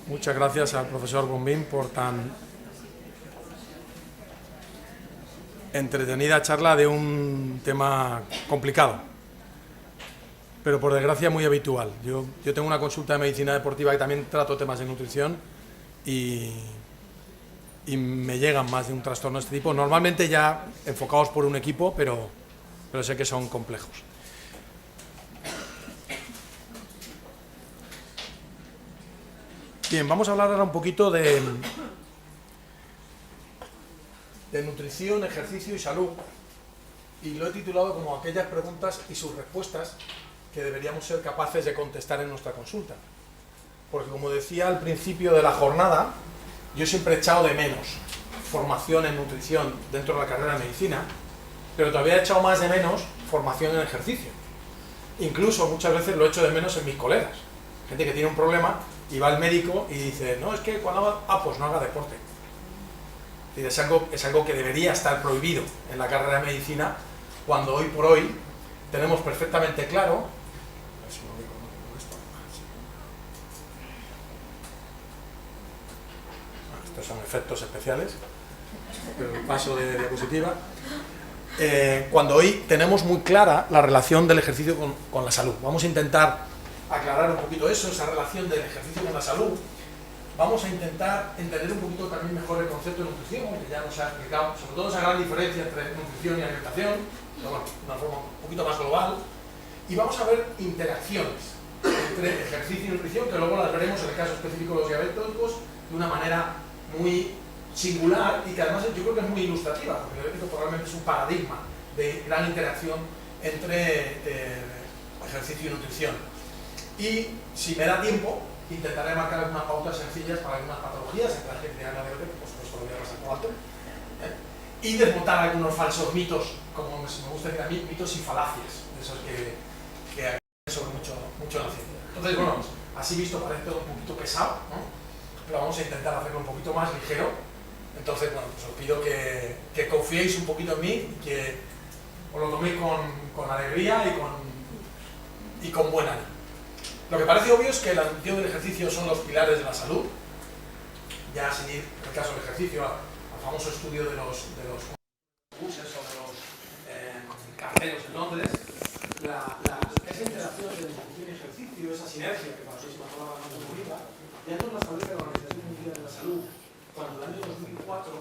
Muchas gracias al profesor Bombín por tan entretenida charla de un tema complicado, pero por desgracia muy habitual. Yo tengo una consulta de medicina deportiva que también trato temas de nutrición y me llegan más de un trastorno de este tipo, normalmente ya enfocados por un equipo, pero sé que son complejos. Bien, vamos a hablar ahora un poquito de nutrición, ejercicio y salud, y lo he titulado como aquellas preguntas y sus respuestas que deberíamos ser capaces de contestar en nuestra consulta. Porque como decía al principio de la jornada, yo siempre he echado de menos formación en nutrición dentro de la carrera de medicina, pero todavía he echado más de menos formación en ejercicio. Incluso muchas veces lo echo de menos en mis colegas. Gente que tiene un problema y va al médico y dice, no, es que cuando haga, pues no haga deporte. Es algo que debería estar prohibido en la carrera de medicina, cuando hoy por hoy tenemos perfectamente claro, a ver si lo digo, ¿no? Estos son efectos especiales, pero el paso de diapositiva, cuando hoy tenemos muy clara la relación del ejercicio con la salud. Vamos a intentar aclarar un poquito eso, esa relación del ejercicio con la salud. Vamos a intentar entender un poquito también mejor el concepto de nutrición, que ya nos ha explicado, sobre todo esa gran diferencia entre nutrición y alimentación, pero bueno, de una forma un poquito más global. Y vamos a ver interacciones entre ejercicio y nutrición, que luego las veremos en el caso específico de los diabéticos de una manera muy singular y que además yo creo que es muy ilustrativa, porque el diabético probablemente es un paradigma de gran interacción entre ejercicio y nutrición. Y si me da tiempo, intentaré marcar algunas pautas sencillas para algunas patologías, entre las que crean la diabetes, pues esto lo voy a pasar por alto, y desmontar algunos falsos mitos, como me gusta decir a mí, mitos y falacias, de esos que hay sobre mucho la ciencia. Entonces, bueno, así visto parece todo un poquito pesado, ¿no? Pero vamos a intentar hacerlo un poquito más ligero. Entonces, bueno, pues os pido que confiéis un poquito en mí y que os lo toméis con alegría y con buen ánimo. Lo que parece obvio es que la nutrición y el ejercicio son los pilares de la salud. Ya sin ir, en el caso del ejercicio, al famoso estudio de los buses o de los carteros en Londres, esa interacción de nutrición y ejercicio, esa sinergia que para muchísimas palabras no se comunica, ya nos la establece la Organización Mundial de la Salud, cuando en el año 2004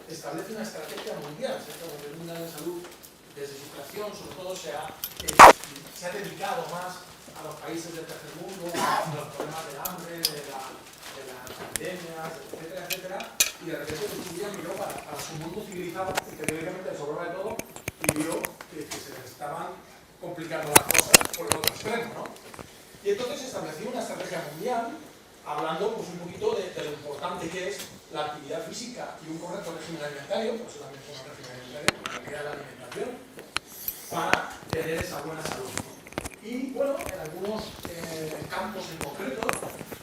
establece una estrategia mundial. La Organización Mundial de la Salud, desde su creación, sobre todo se ha dedicado más a los países del tercer mundo, a los problemas del hambre, de las epidemias, etcétera, etcétera, y de repente un día miró para su mundo civilizado, y que teóricamente le sobraba de todo, y vio que se les estaban complicando las cosas por el otro extremo, ¿no? Y entonces estableció una estrategia mundial, hablando pues un poquito de lo importante que es la actividad física y un correcto régimen alimentario, por eso también es un régimen alimentario, la calidad de la alimentación, para tener esa buena salud. Y bueno, en algunos campos en concreto,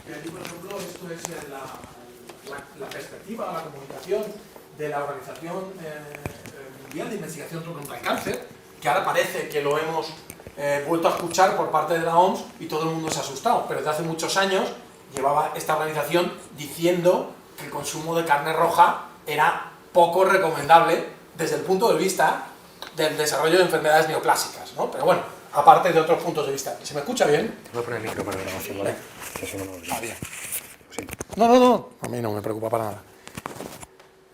y aquí por ejemplo esto es la perspectiva, la comunicación de la Organización Mundial de Investigación contra el Cáncer, que ahora parece que lo hemos vuelto a escuchar por parte de la OMS y todo el mundo se ha asustado, pero desde hace muchos años llevaba esta organización diciendo que el consumo de carne roja era poco recomendable desde el punto de vista del desarrollo de enfermedades neoplásicas, ¿no? Pero bueno, aparte de otros puntos de vista. ¿Se me escucha bien? Voy a poner el micro para la grabación, ¿vale? Que si no, no lo digo. Bien. No. A mí no me preocupa para nada.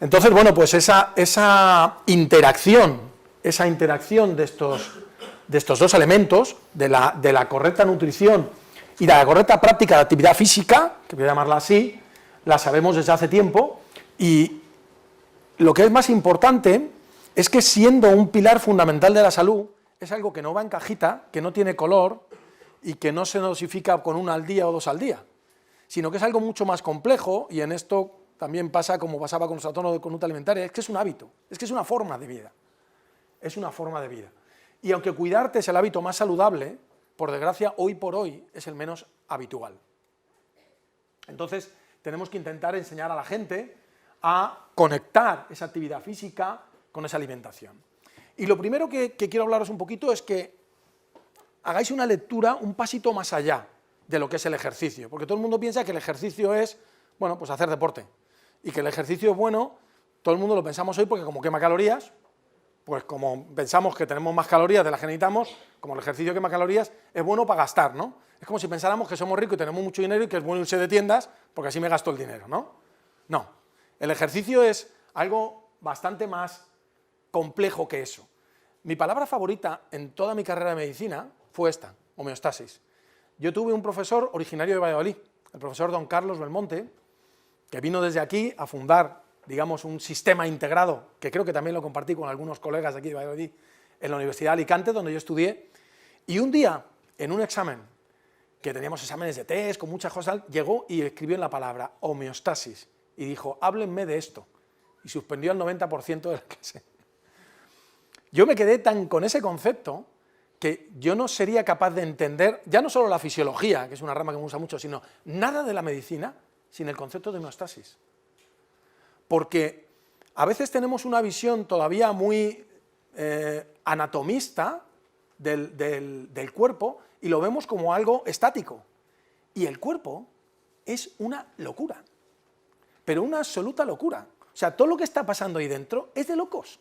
Entonces, bueno, pues esa interacción de estos dos elementos, de la correcta nutrición y de la correcta práctica de actividad física, que voy a llamarla así, la sabemos desde hace tiempo, y lo que es más importante es que, siendo un pilar fundamental de la salud, es algo que no va en cajita, que no tiene color y que no se dosifica con una al día o dos al día, sino que es algo mucho más complejo, y en esto también pasa como pasaba con los trastornos de conducta alimentaria, es que es un hábito, es que es una forma de vida, es una forma de vida. Y aunque cuidarte es el hábito más saludable, por desgracia, hoy por hoy es el menos habitual. Entonces, tenemos que intentar enseñar a la gente a conectar esa actividad física con esa alimentación. Y lo primero que quiero hablaros un poquito es que hagáis una lectura un pasito más allá de lo que es el ejercicio, porque todo el mundo piensa que el ejercicio es, bueno, pues hacer deporte, y que el ejercicio es bueno, todo el mundo lo pensamos hoy porque como quema calorías, pues como pensamos que tenemos más calorías de las que necesitamos, como el ejercicio quema calorías, es bueno para gastar, ¿no? Es como si pensáramos que somos ricos y tenemos mucho dinero y que es bueno irse de tiendas porque así me gasto el dinero, ¿no? No, el ejercicio es algo bastante más complejo que eso. Mi palabra favorita en toda mi carrera de medicina fue esta, homeostasis. Yo tuve un profesor originario de Valladolid, el profesor don Carlos Belmonte, que vino desde aquí a fundar, digamos, un sistema integrado, que creo que también lo compartí con algunos colegas de aquí de Valladolid, en la Universidad de Alicante, donde yo estudié, y un día, en un examen, que teníamos exámenes de test, con muchas cosas, llegó y escribió en la palabra homeostasis, y dijo, háblenme de esto, y suspendió el 90% de la clase. Yo me quedé tan con ese concepto que yo no sería capaz de entender, ya no solo la fisiología, que es una rama que me gusta mucho, sino nada de la medicina sin el concepto de homeostasis. Porque a veces tenemos una visión todavía muy anatomista del cuerpo y lo vemos como algo estático. Y el cuerpo es una locura, pero una absoluta locura. O sea, todo lo que está pasando ahí dentro es de locos.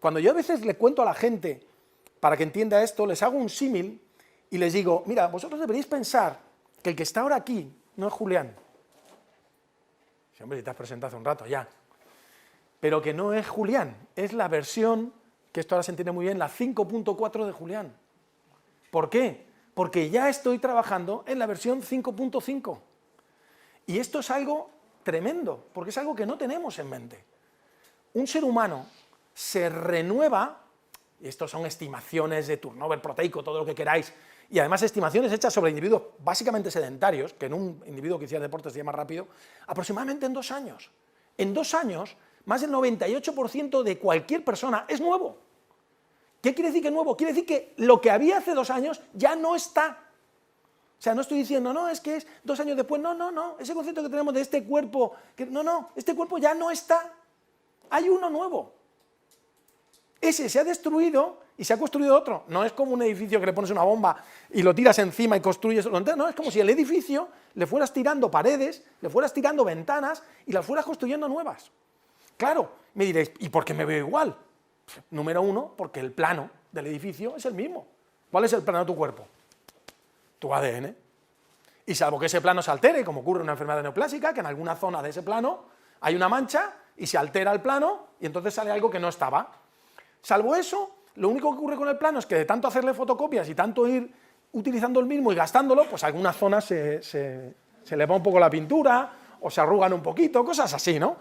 Cuando yo a veces le cuento a la gente, para que entienda esto, les hago un símil y les digo, mira, vosotros deberíais pensar que el que está ahora aquí no es Julián. Sí, hombre, te has presentado hace un rato ya. Pero que no es Julián, es la versión, que esto ahora se entiende muy bien, la 5.4 de Julián. ¿Por qué? Porque ya estoy trabajando en la versión 5.5. Y esto es algo tremendo, porque es algo que no tenemos en mente. Un ser humano se renueva, y estos son estimaciones de turnover proteico, todo lo que queráis, y además estimaciones hechas sobre individuos básicamente sedentarios, que en un individuo que hiciera deporte sería más rápido, aproximadamente en 2 años. En 2 años, más del 98% de cualquier persona es nuevo. ¿Qué quiere decir que es nuevo? Quiere decir que lo que había hace 2 años ya no está. O sea, no estoy diciendo, no, es que es 2 años después, no, ese concepto que tenemos de este cuerpo, este cuerpo ya no está. Hay uno nuevo. Ese se ha destruido y se ha construido otro. No es como un edificio que le pones una bomba y lo tiras encima y construyes lo entero. No, es como si el edificio le fueras tirando paredes, le fueras tirando ventanas y las fueras construyendo nuevas. Claro, me diréis, ¿y por qué me veo igual? Número 1, porque el plano del edificio es el mismo. ¿Cuál es el plano de tu cuerpo? Tu ADN. Y salvo que ese plano se altere, como ocurre en una enfermedad neoplásica, que en alguna zona de ese plano hay una mancha y se altera el plano y entonces sale algo que no estaba. Salvo eso, lo único que ocurre con el plano es que de tanto hacerle fotocopias y tanto ir utilizando el mismo y gastándolo, pues algunas zonas se le va un poco la pintura o se arrugan un poquito, cosas así, ¿no?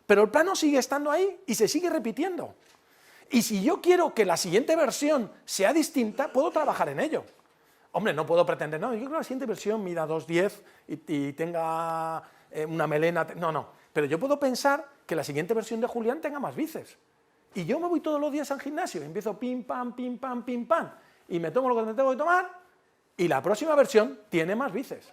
Pero el plano sigue estando ahí y se sigue repitiendo. Y si yo quiero que la siguiente versión sea distinta, puedo trabajar en ello. Hombre, no puedo pretender, no, yo creo que la siguiente versión mida 2,10 y tenga una melena, no. Pero yo puedo pensar que la siguiente versión de Julián tenga más bíceps. Y yo me voy todos los días al gimnasio, empiezo pim, pam, y me tomo lo que me tengo que tomar, y la próxima versión tiene más bíceps.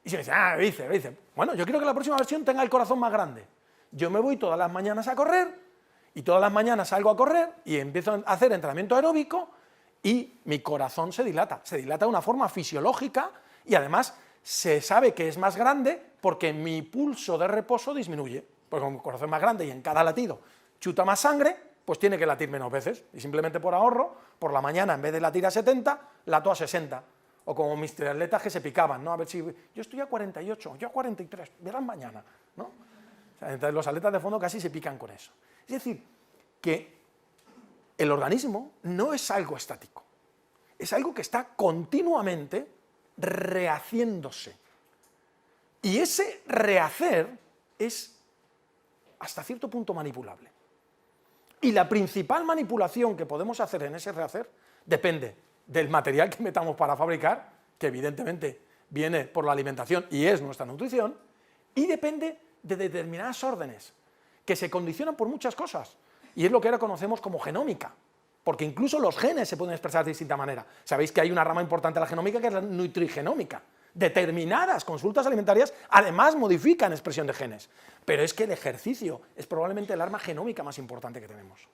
Y se me dice, bíceps. Bueno, yo quiero que la próxima versión tenga el corazón más grande. Yo me voy todas las mañanas a correr, y todas las mañanas salgo a correr, y empiezo a hacer entrenamiento aeróbico, y mi corazón se dilata de una forma fisiológica, y además se sabe que es más grande porque mi pulso de reposo disminuye, porque con mi corazón más grande y en cada latido chuta más sangre, pues tiene que latir menos veces, y simplemente por ahorro, por la mañana en vez de latir a 70, lato a 60, o como mis triatletas que se picaban, ¿no? A ver si, yo estoy a 48, yo a 43, verán mañana, ¿no? O sea, entonces los atletas de fondo casi se pican con eso. Es decir, que el organismo no es algo estático, es algo que está continuamente rehaciéndose, y ese rehacer es hasta cierto punto manipulable. Y la principal manipulación que podemos hacer en ese rehacer depende del material que metamos para fabricar, que evidentemente viene por la alimentación y es nuestra nutrición, y depende de determinadas órdenes que se condicionan por muchas cosas, y es lo que ahora conocemos como genómica, porque incluso los genes se pueden expresar de distinta manera. Sabéis que hay una rama importante de la genómica que es la nutrigenómica. Determinadas consultas alimentarias además modifican expresión de genes, pero es que el ejercicio es probablemente el arma genómica más importante que tenemos.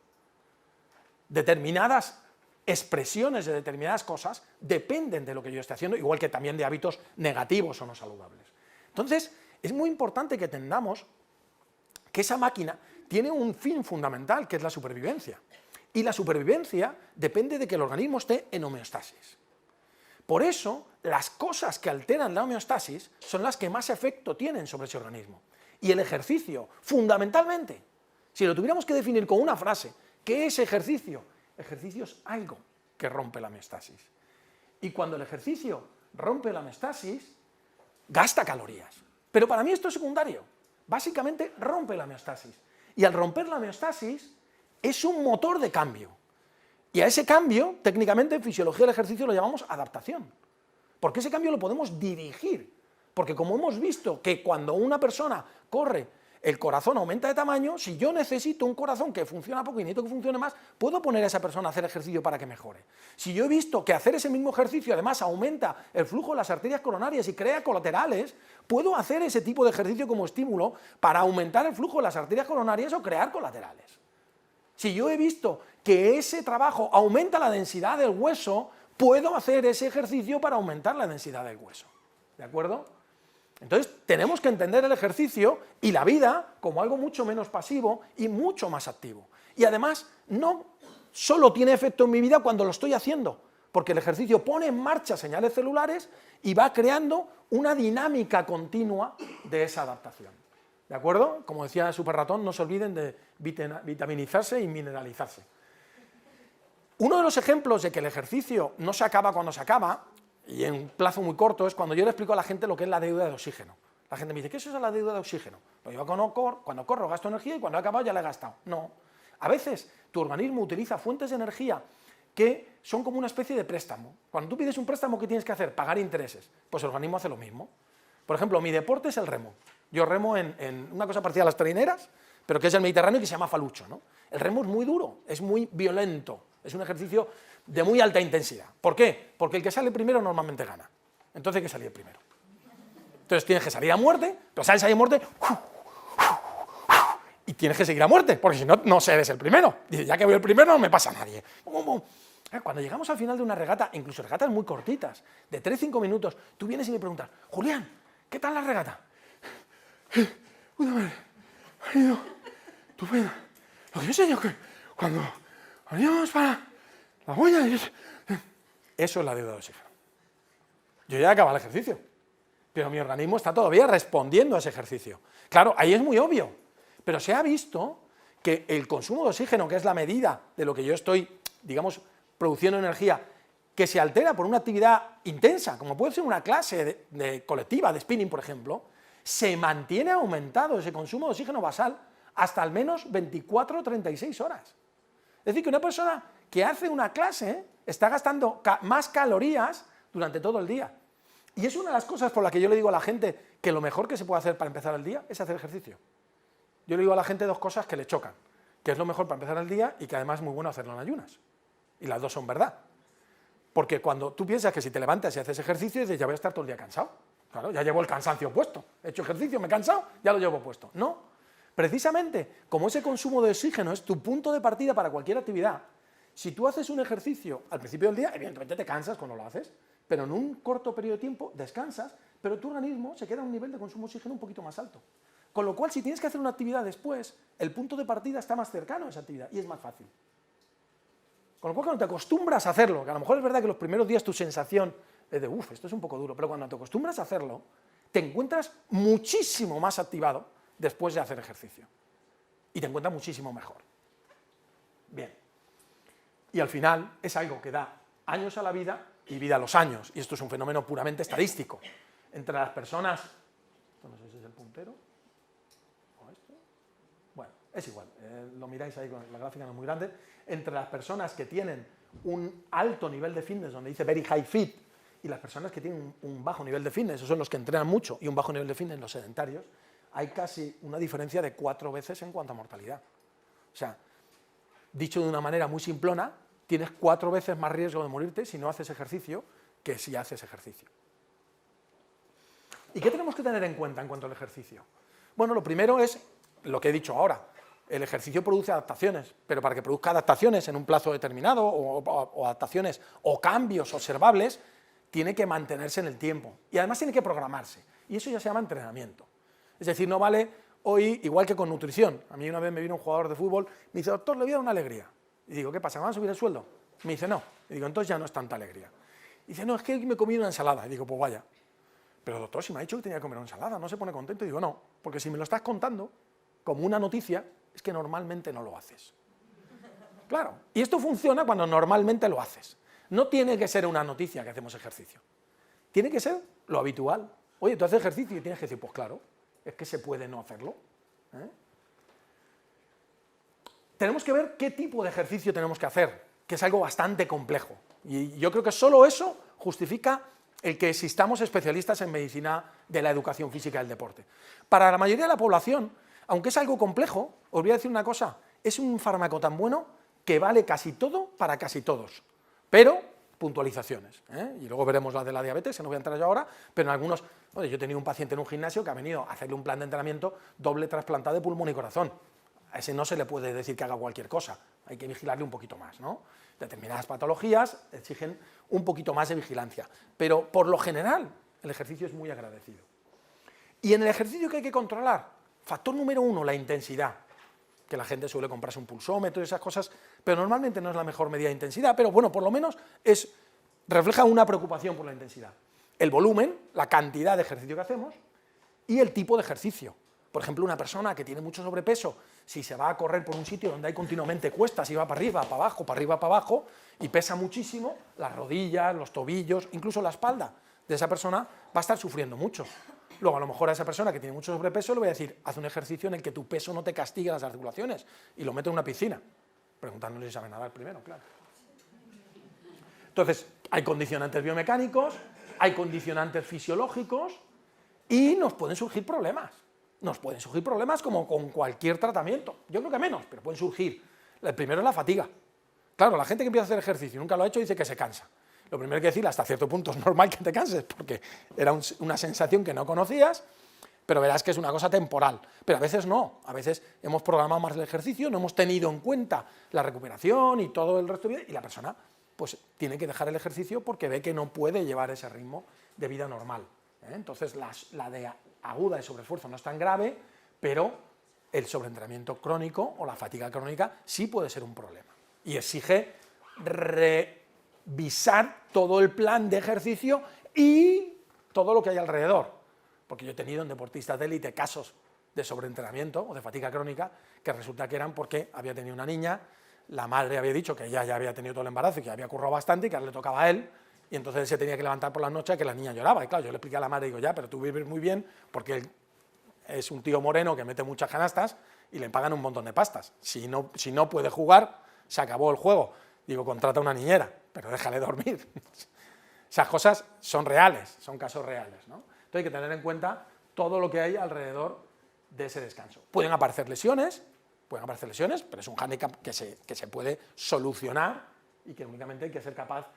Determinadas expresiones de determinadas cosas dependen de lo que yo esté haciendo, igual que también de hábitos negativos o no saludables. Entonces, es muy importante que entendamos que esa máquina tiene un fin fundamental, que es la supervivencia. Y la supervivencia depende de que el organismo esté en homeostasis. Por eso, las cosas que alteran la homeostasis son las que más efecto tienen sobre ese organismo. Y el ejercicio, fundamentalmente, si lo tuviéramos que definir con una frase, ¿qué es ejercicio? Ejercicio es algo que rompe la homeostasis. Y cuando el ejercicio rompe la homeostasis, gasta calorías. Pero para mí esto es secundario. Básicamente rompe la homeostasis. Y al romper la homeostasis, es un motor de cambio. Y a ese cambio, técnicamente, en fisiología del ejercicio lo llamamos adaptación. Porque ese cambio lo podemos dirigir. Porque como hemos visto que cuando una persona corre, el corazón aumenta de tamaño, si yo necesito un corazón que funciona poco y necesito que funcione más, puedo poner a esa persona a hacer ejercicio para que mejore. Si yo he visto que hacer ese mismo ejercicio además aumenta el flujo de las arterias coronarias y crea colaterales, puedo hacer ese tipo de ejercicio como estímulo para aumentar el flujo de las arterias coronarias o crear colaterales. Si yo he visto que ese trabajo aumenta la densidad del hueso, puedo hacer ese ejercicio para aumentar la densidad del hueso. ¿De acuerdo? Entonces, tenemos que entender el ejercicio y la vida como algo mucho menos pasivo y mucho más activo. Y además, no solo tiene efecto en mi vida cuando lo estoy haciendo, porque el ejercicio pone en marcha señales celulares y va creando una dinámica continua de esa adaptación. ¿De acuerdo? Como decía Super Ratón, no se olviden de vitaminizarse y mineralizarse. Uno de los ejemplos de que el ejercicio no se acaba cuando se acaba, y en un plazo muy corto, es cuando yo le explico a la gente lo que es la deuda de oxígeno. La gente me dice, ¿qué es eso la deuda de oxígeno? Pues yo cuando corro gasto energía y cuando he acabado ya la he gastado. No. A veces tu organismo utiliza fuentes de energía que son como una especie de préstamo. Cuando tú pides un préstamo, ¿qué tienes que hacer? Pagar intereses. Pues el organismo hace lo mismo. Por ejemplo, mi deporte es el remo. Yo remo en una cosa parecida a las traineras, pero que es el Mediterráneo, que se llama falucho, ¿no? El remo es muy duro, es muy violento, es un ejercicio de muy alta intensidad. ¿Por qué? Porque el que sale primero normalmente gana. Entonces hay que salir primero. Entonces tienes que salir a muerte, pero sales ahí a muerte y tienes que seguir a muerte, porque si no, no eres el primero. Dices, ya que voy el primero no me pasa a nadie. Cuando llegamos al final de una regata, incluso regatas muy cortitas, de 3-5 minutos, tú vienes y me preguntas, Julián, ¿qué tal la regata? Puta madre, ha ido estupenda. Lo que yo sé yo que cuando veníamos para la boya, eso es la deuda de oxígeno. Yo ya he acabado el ejercicio, pero mi organismo está todavía respondiendo a ese ejercicio. Claro, ahí es muy obvio, pero se ha visto que el consumo de oxígeno, que es la medida de lo que yo estoy, digamos, produciendo energía, que se altera por una actividad intensa, como puede ser una clase de colectiva, de spinning, por ejemplo, se mantiene aumentado ese consumo de oxígeno basal hasta al menos 24 o 36 horas. Es decir, que una persona que hace una clase está gastando más calorías durante todo el día. Y es una de las cosas por las que yo le digo a la gente que lo mejor que se puede hacer para empezar el día es hacer ejercicio. Yo le digo a la gente dos cosas que le chocan, que es lo mejor para empezar el día y que además es muy bueno hacerlo en ayunas. Y las dos son verdad. Porque cuando tú piensas que si te levantas y haces ejercicio, dices, ya voy a estar todo el día cansado. Claro, ya llevo el cansancio puesto. He hecho ejercicio, me he cansado, ya lo llevo puesto. No. Precisamente, como ese consumo de oxígeno es tu punto de partida para cualquier actividad, si tú haces un ejercicio al principio del día, evidentemente te cansas cuando lo haces, pero en un corto periodo de tiempo descansas, pero tu organismo se queda a un nivel de consumo de oxígeno un poquito más alto. Con lo cual, si tienes que hacer una actividad después, el punto de partida está más cercano a esa actividad y es más fácil. Con lo cual, cuando te acostumbras a hacerlo, que a lo mejor es verdad que los primeros días tu sensación es de, esto es un poco duro, pero cuando te acostumbras a hacerlo, te encuentras muchísimo más activado después de hacer ejercicio. Y te encuentras muchísimo mejor. Bien. Y al final es algo que da años a la vida y vida a los años. Y esto es un fenómeno puramente estadístico. Entre las personas... Esto no sé si es el puntero. ¿O esto? Bueno, es igual. Lo miráis ahí, con la gráfica no es muy grande. Entre las personas que tienen un alto nivel de fitness, donde dice very high fit, y las personas que tienen un bajo nivel de fitness, esos son los que entrenan mucho, y un bajo nivel de fitness, los sedentarios, hay casi una diferencia de 4 veces en cuanto a mortalidad. O sea, dicho de una manera muy simplona, tienes 4 veces más riesgo de morirte si no haces ejercicio que si haces ejercicio. ¿Y qué tenemos que tener en cuanto al ejercicio? Bueno, lo primero es lo que he dicho ahora. El ejercicio produce adaptaciones, pero para que produzca adaptaciones en un plazo determinado, o adaptaciones o cambios observables, tiene que mantenerse en el tiempo, y además tiene que programarse, y eso ya se llama entrenamiento. Es decir, no vale hoy, igual que con nutrición. A mí una vez me vino un jugador de fútbol, me dice, doctor, le voy a dar una alegría. Y digo, ¿qué pasa, me van a subir el sueldo? Me dice, no. Y digo, entonces ya no es tanta alegría. Y dice, no, es que hoy me comí una ensalada. Y digo, pues vaya. Pero doctor, si me ha dicho que tenía que comer una ensalada, no se pone contento. Y digo, no, porque si me lo estás contando como una noticia, es que normalmente no lo haces. Claro, y esto funciona cuando normalmente lo haces. No tiene que ser una noticia que hacemos ejercicio. Tiene que ser lo habitual. Oye, tú haces ejercicio y tienes que decir, pues claro, es que se puede no hacerlo. Tenemos que ver qué tipo de ejercicio tenemos que hacer, que es algo bastante complejo. Y yo creo que solo eso justifica el que existamos especialistas en medicina de la educación física y el deporte. Para la mayoría de la población, aunque es algo complejo, os voy a decir una cosa, es un fármaco tan bueno que vale casi todo para casi todos, pero puntualizaciones, y luego veremos la de la diabetes, que no voy a entrar yo ahora, pero en algunos, oye, yo he tenido un paciente en un gimnasio que ha venido a hacerle un plan de entrenamiento doble trasplantado de pulmón y corazón. A ese no se le puede decir que haga cualquier cosa, hay que vigilarle un poquito más, ¿no? Determinadas patologías exigen un poquito más de vigilancia, pero por lo general el ejercicio es muy agradecido. Y en el ejercicio, ¿qué hay que controlar? Factor número 1, la intensidad, que la gente suele comprarse un pulsómetro y esas cosas, pero normalmente no es la mejor medida de intensidad, pero bueno, por lo menos refleja una preocupación por la intensidad. El volumen, la cantidad de ejercicio que hacemos, y el tipo de ejercicio. Por ejemplo, una persona que tiene mucho sobrepeso, si se va a correr por un sitio donde hay continuamente cuestas y va para arriba, para abajo, y pesa muchísimo, las rodillas, los tobillos, incluso la espalda de esa persona va a estar sufriendo mucho. Luego, a lo mejor a esa persona que tiene mucho sobrepeso le voy a decir, haz un ejercicio en el que tu peso no te castigue las articulaciones, y lo meto en una piscina, preguntándole si sabe nadar primero, claro. Entonces, hay condicionantes biomecánicos, hay condicionantes fisiológicos, y nos pueden surgir problemas. Nos pueden surgir problemas como con cualquier tratamiento. Yo creo que menos, pero pueden surgir. El primero es la fatiga. Claro, la gente que empieza a hacer ejercicio y nunca lo ha hecho dice que se cansa. Lo primero que decir, hasta cierto punto es normal que te canses, porque era una sensación que no conocías, pero verás que es una cosa temporal. Pero a veces no, a veces hemos programado más el ejercicio, no hemos tenido en cuenta la recuperación y todo el resto de vida, y la persona pues tiene que dejar el ejercicio porque ve que no puede llevar ese ritmo de vida normal. Entonces la de aguda de sobreesfuerzo no es tan grave, pero el sobreentrenamiento crónico o la fatiga crónica sí puede ser un problema y exige revisar todo el plan de ejercicio y todo lo que hay alrededor, porque yo he tenido en deportistas de élite casos de sobreentrenamiento o de fatiga crónica que resulta que eran porque había tenido una niña, la madre había dicho que ella ya había tenido todo el embarazo y que había currado bastante y que ahora le tocaba a él. Y entonces él se tenía que levantar por la noche a que la niña lloraba. Y claro, yo le expliqué a la madre, digo, ya, pero tú vives muy bien porque él es un tío moreno que mete muchas canastas y le pagan un montón de pastas. Si no puede jugar, se acabó el juego. Digo, contrata una niñera, pero déjale dormir. Esas cosas son reales, son casos reales, ¿no? Entonces hay que tener en cuenta todo lo que hay alrededor de ese descanso. Pueden aparecer lesiones, pero es un hándicap que se puede solucionar y que únicamente hay que ser capaz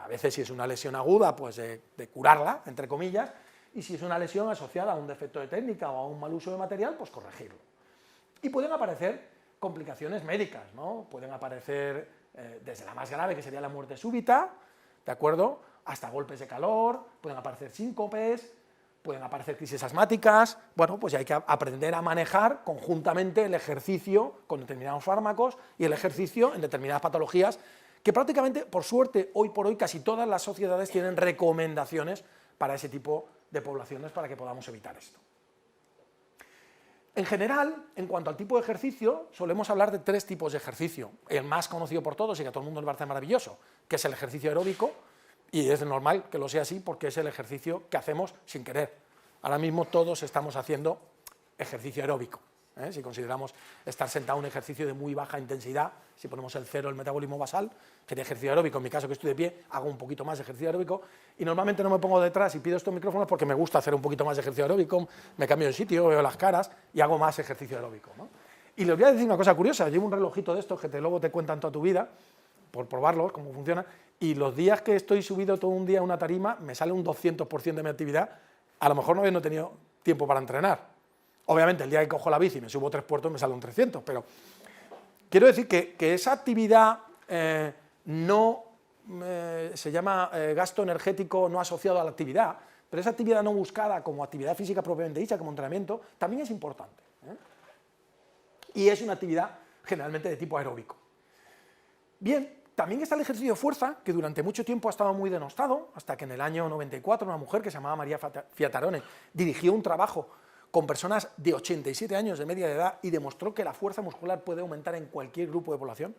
a veces si es una lesión aguda, pues de curarla, entre comillas, y si es una lesión asociada a un defecto de técnica o a un mal uso de material, pues corregirlo. Y pueden aparecer complicaciones médicas, ¿no? Pueden aparecer desde la más grave, que sería la muerte súbita, ¿de acuerdo?, hasta golpes de calor, pueden aparecer síncopes, pueden aparecer crisis asmáticas. Bueno, pues hay que aprender a manejar conjuntamente el ejercicio con determinados fármacos y el ejercicio en determinadas patologías que prácticamente, por suerte, hoy por hoy casi todas las sociedades tienen recomendaciones para ese tipo de poblaciones para que podamos evitar esto. En general, en cuanto al tipo de ejercicio, solemos hablar de 3 tipos de ejercicio. El más conocido por todos y que a todo el mundo le parece maravilloso, que es el ejercicio aeróbico, y es normal que lo sea así porque es el ejercicio que hacemos sin querer. Ahora mismo todos estamos haciendo ejercicio aeróbico. Si consideramos estar sentado un ejercicio de muy baja intensidad, si ponemos el 0 el metabolismo basal, sería ejercicio aeróbico. En mi caso, que estoy de pie, hago un poquito más de ejercicio aeróbico y normalmente no me pongo detrás y pido estos micrófonos porque me gusta hacer un poquito más de ejercicio aeróbico, me cambio de sitio, veo las caras y hago más ejercicio aeróbico, ¿no? Y les voy a decir una cosa curiosa, llevo un relojito de estos que luego te cuentan toda tu vida, por probarlos, cómo funciona, y los días que estoy subido todo un día a una tarima, me sale un 200% de mi actividad, a lo mejor no he tenido tiempo para entrenar. Obviamente, el día que cojo la bici y me subo 3 puertos me sale un 300, pero quiero decir que esa actividad se llama gasto energético no asociado a la actividad, pero esa actividad no buscada como actividad física propiamente dicha, como entrenamiento, también es importante, ¿eh? Y es una actividad generalmente de tipo aeróbico. Bien, también está el ejercicio de fuerza, que durante mucho tiempo ha estado muy denostado, hasta que en el año 94 una mujer que se llamaba María Fiatarone dirigió un trabajo con personas de 87 años de media edad y demostró que la fuerza muscular puede aumentar en cualquier grupo de población.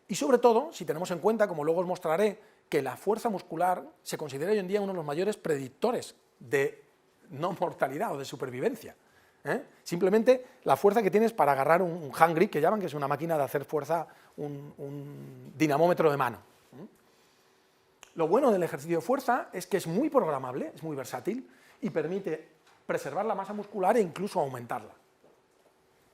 Y sobre todo, si tenemos en cuenta, como luego os mostraré, que la fuerza muscular se considera hoy en día uno de los mayores predictores de no mortalidad o de supervivencia, ¿eh? Simplemente la fuerza que tienes para agarrar un hand grip, que llaman, que es una máquina de hacer fuerza, un dinamómetro de mano. Lo bueno del ejercicio de fuerza es que es muy programable, es muy versátil y permite preservar la masa muscular e incluso aumentarla.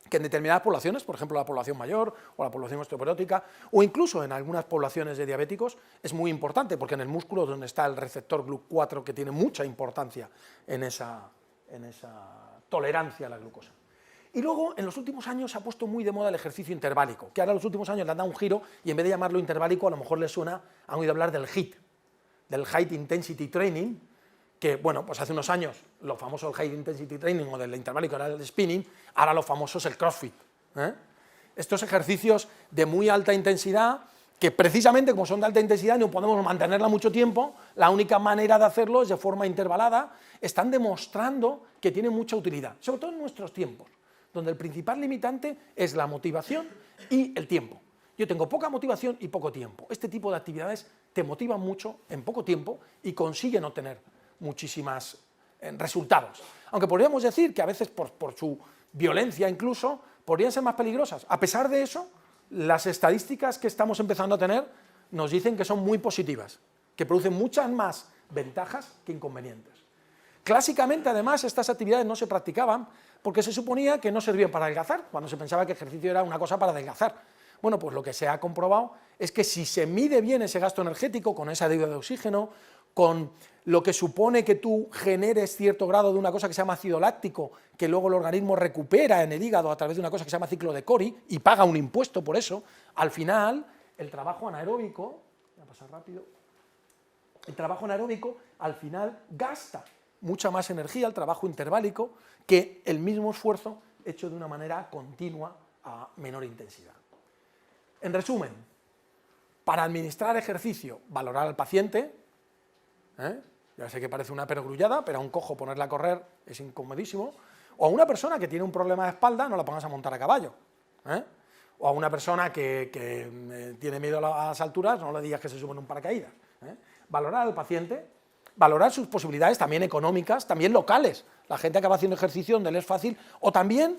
Que en determinadas poblaciones, por ejemplo la población mayor o la población osteoporótica, o incluso en algunas poblaciones de diabéticos, es muy importante, porque en el músculo es donde está el receptor GLUT4, que tiene mucha importancia en esa tolerancia a la glucosa. Y luego, en los últimos años, se ha puesto muy de moda el ejercicio interválico, que ahora en los últimos años le han dado un giro, y en vez de llamarlo interválico, a lo mejor les suena, han oído hablar del HIIT, del High Intensity Training, que, bueno, pues hace unos años lo famoso el High Intensity Training o del interválico era el spinning, ahora lo famoso es el CrossFit, ¿eh? Estos ejercicios de muy alta intensidad, que precisamente como son de alta intensidad no podemos mantenerla mucho tiempo, la única manera de hacerlo es de forma intervalada, están demostrando que tienen mucha utilidad, sobre todo en nuestros tiempos, donde el principal limitante es la motivación y el tiempo. Yo tengo poca motivación y poco tiempo. Este tipo de actividades te motivan mucho en poco tiempo y consiguen obtener muchísimos resultados. Aunque podríamos decir que a veces por su violencia incluso podrían ser más peligrosas. A pesar de eso, las estadísticas que estamos empezando a tener nos dicen que son muy positivas, que producen muchas más ventajas que inconvenientes. Clásicamente, además, estas actividades no se practicaban porque se suponía que no servían para adelgazar, cuando se pensaba que el ejercicio era una cosa para adelgazar. Bueno, pues lo que se ha comprobado es que si se mide bien ese gasto energético, con esa deuda de oxígeno, con lo que supone que tú generes cierto grado de una cosa que se llama ácido láctico, que luego el organismo recupera en el hígado a través de una cosa que se llama ciclo de Cori, y paga un impuesto por eso, al final, el trabajo anaeróbico, voy a pasar rápido, el trabajo anaeróbico al final gasta mucha más energía, el trabajo interválico, que el mismo esfuerzo hecho de una manera continua a menor intensidad. En resumen, para administrar ejercicio, valorar al paciente, ya sé que parece una perogrullada, pero a un cojo ponerla a correr es incomodísimo, o a una persona que tiene un problema de espalda, no la pongas a montar a caballo, o a una persona que tiene miedo a las alturas, no le digas que se suba en un paracaídas. Valorar al paciente, valorar sus posibilidades también económicas, también locales, la gente acaba haciendo ejercicio donde le es fácil, o también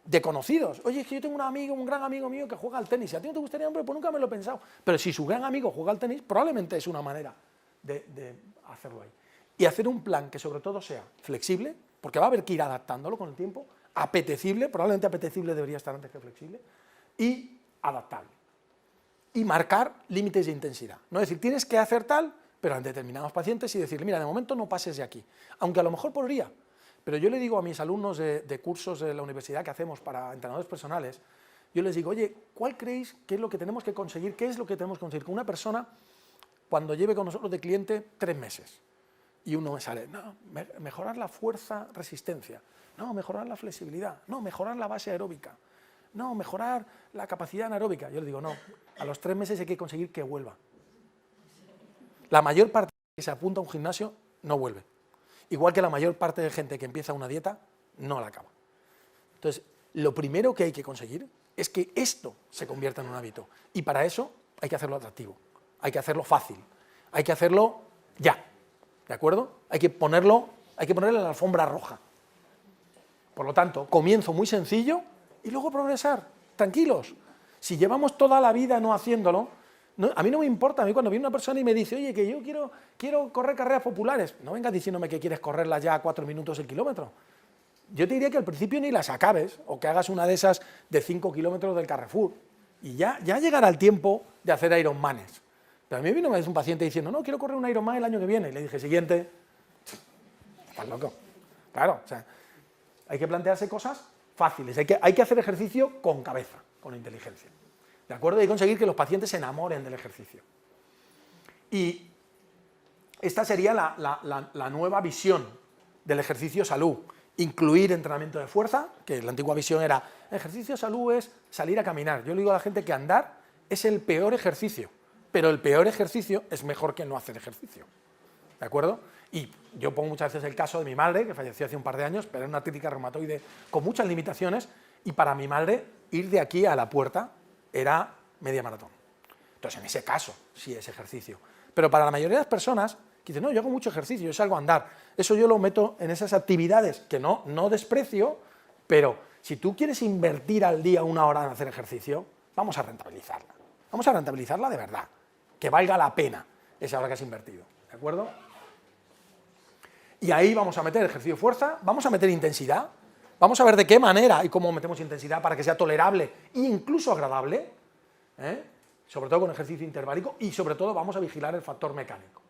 de conocidos. Oye, es que yo tengo un amigo, un gran amigo mío que juega al tenis, y a ti no te gustaría, hombre, pues nunca me lo he pensado, pero si su gran amigo juega al tenis, probablemente es una manera de hacerlo ahí. Y hacer un plan que sobre todo sea flexible, porque va a haber que ir adaptándolo con el tiempo, apetecible, probablemente apetecible debería estar antes que flexible, y adaptable. Y marcar límites de intensidad. No es decir, tienes que hacer tal, pero en determinados pacientes y decirle, mira, de momento no pases de aquí, aunque a lo mejor podría. Pero yo le digo a mis alumnos de cursos de la universidad que hacemos para entrenadores personales, yo les digo, oye, ¿cuál creéis que es lo que tenemos que conseguir? ¿Qué es lo que tenemos que conseguir con una persona cuando lleve con nosotros de cliente 3 meses? Y uno me sale, no, mejorar la fuerza, resistencia, no, mejorar la flexibilidad, no, mejorar la base aeróbica, no, mejorar la capacidad anaeróbica. Yo le digo, no, a los 3 meses hay que conseguir que vuelva. La mayor parte que se apunta a un gimnasio no vuelve. Igual que la mayor parte de gente que empieza una dieta no la acaba. Entonces, lo primero que hay que conseguir es que esto se convierta en un hábito. Y para eso hay que hacerlo atractivo, hay que hacerlo fácil, hay que hacerlo ya. ¿De acuerdo? Hay que ponerle la alfombra roja. Por lo tanto, comienzo muy sencillo y luego progresar. Tranquilos. Si llevamos toda la vida no haciéndolo, a mí no me importa. A mí cuando viene una persona y me dice, oye, que yo quiero correr carreras populares, no vengas diciéndome que quieres correrlas ya a 4 minutos el kilómetro. Yo te diría que al principio ni las acabes, o que hagas una de esas de 5 kilómetros del Carrefour. Y ya llegará el tiempo de hacer Ironmanes. Pero a mí vino una vez un paciente diciendo, no, quiero correr un Ironman el año que viene. Y le dije, siguiente. ¿Estás loco? Claro, o sea, Hay que plantearse cosas fáciles, hay que hacer ejercicio con cabeza, con inteligencia. ¿De acuerdo? Y conseguir que los pacientes se enamoren del ejercicio. Y esta sería la nueva visión del ejercicio salud. Incluir entrenamiento de fuerza, que la antigua visión era, ejercicio salud es salir a caminar. Yo le digo a la gente que andar es el peor ejercicio, pero el peor ejercicio es mejor que no hacer ejercicio. ¿De acuerdo? Y yo pongo muchas veces el caso de mi madre, que falleció hace un par de años, pero era una artrítica reumatoide con muchas limitaciones, y para mi madre ir de aquí a la puerta era media maratón. Entonces, en ese caso, sí es ejercicio. Pero para la mayoría de las personas, que dicen, no, yo hago mucho ejercicio, yo salgo a andar, eso yo lo meto en esas actividades que no desprecio, pero si tú quieres invertir al día 1 hora en hacer ejercicio, vamos a rentabilizarla. Vamos a rentabilizarla de verdad, que valga la pena esa hora que has invertido, ¿de acuerdo? Y ahí vamos a meter ejercicio de fuerza, vamos a meter intensidad, vamos a ver de qué manera y cómo metemos intensidad para que sea tolerable e incluso agradable, sobre todo con ejercicio interválico, y sobre todo vamos a vigilar el factor mecánico.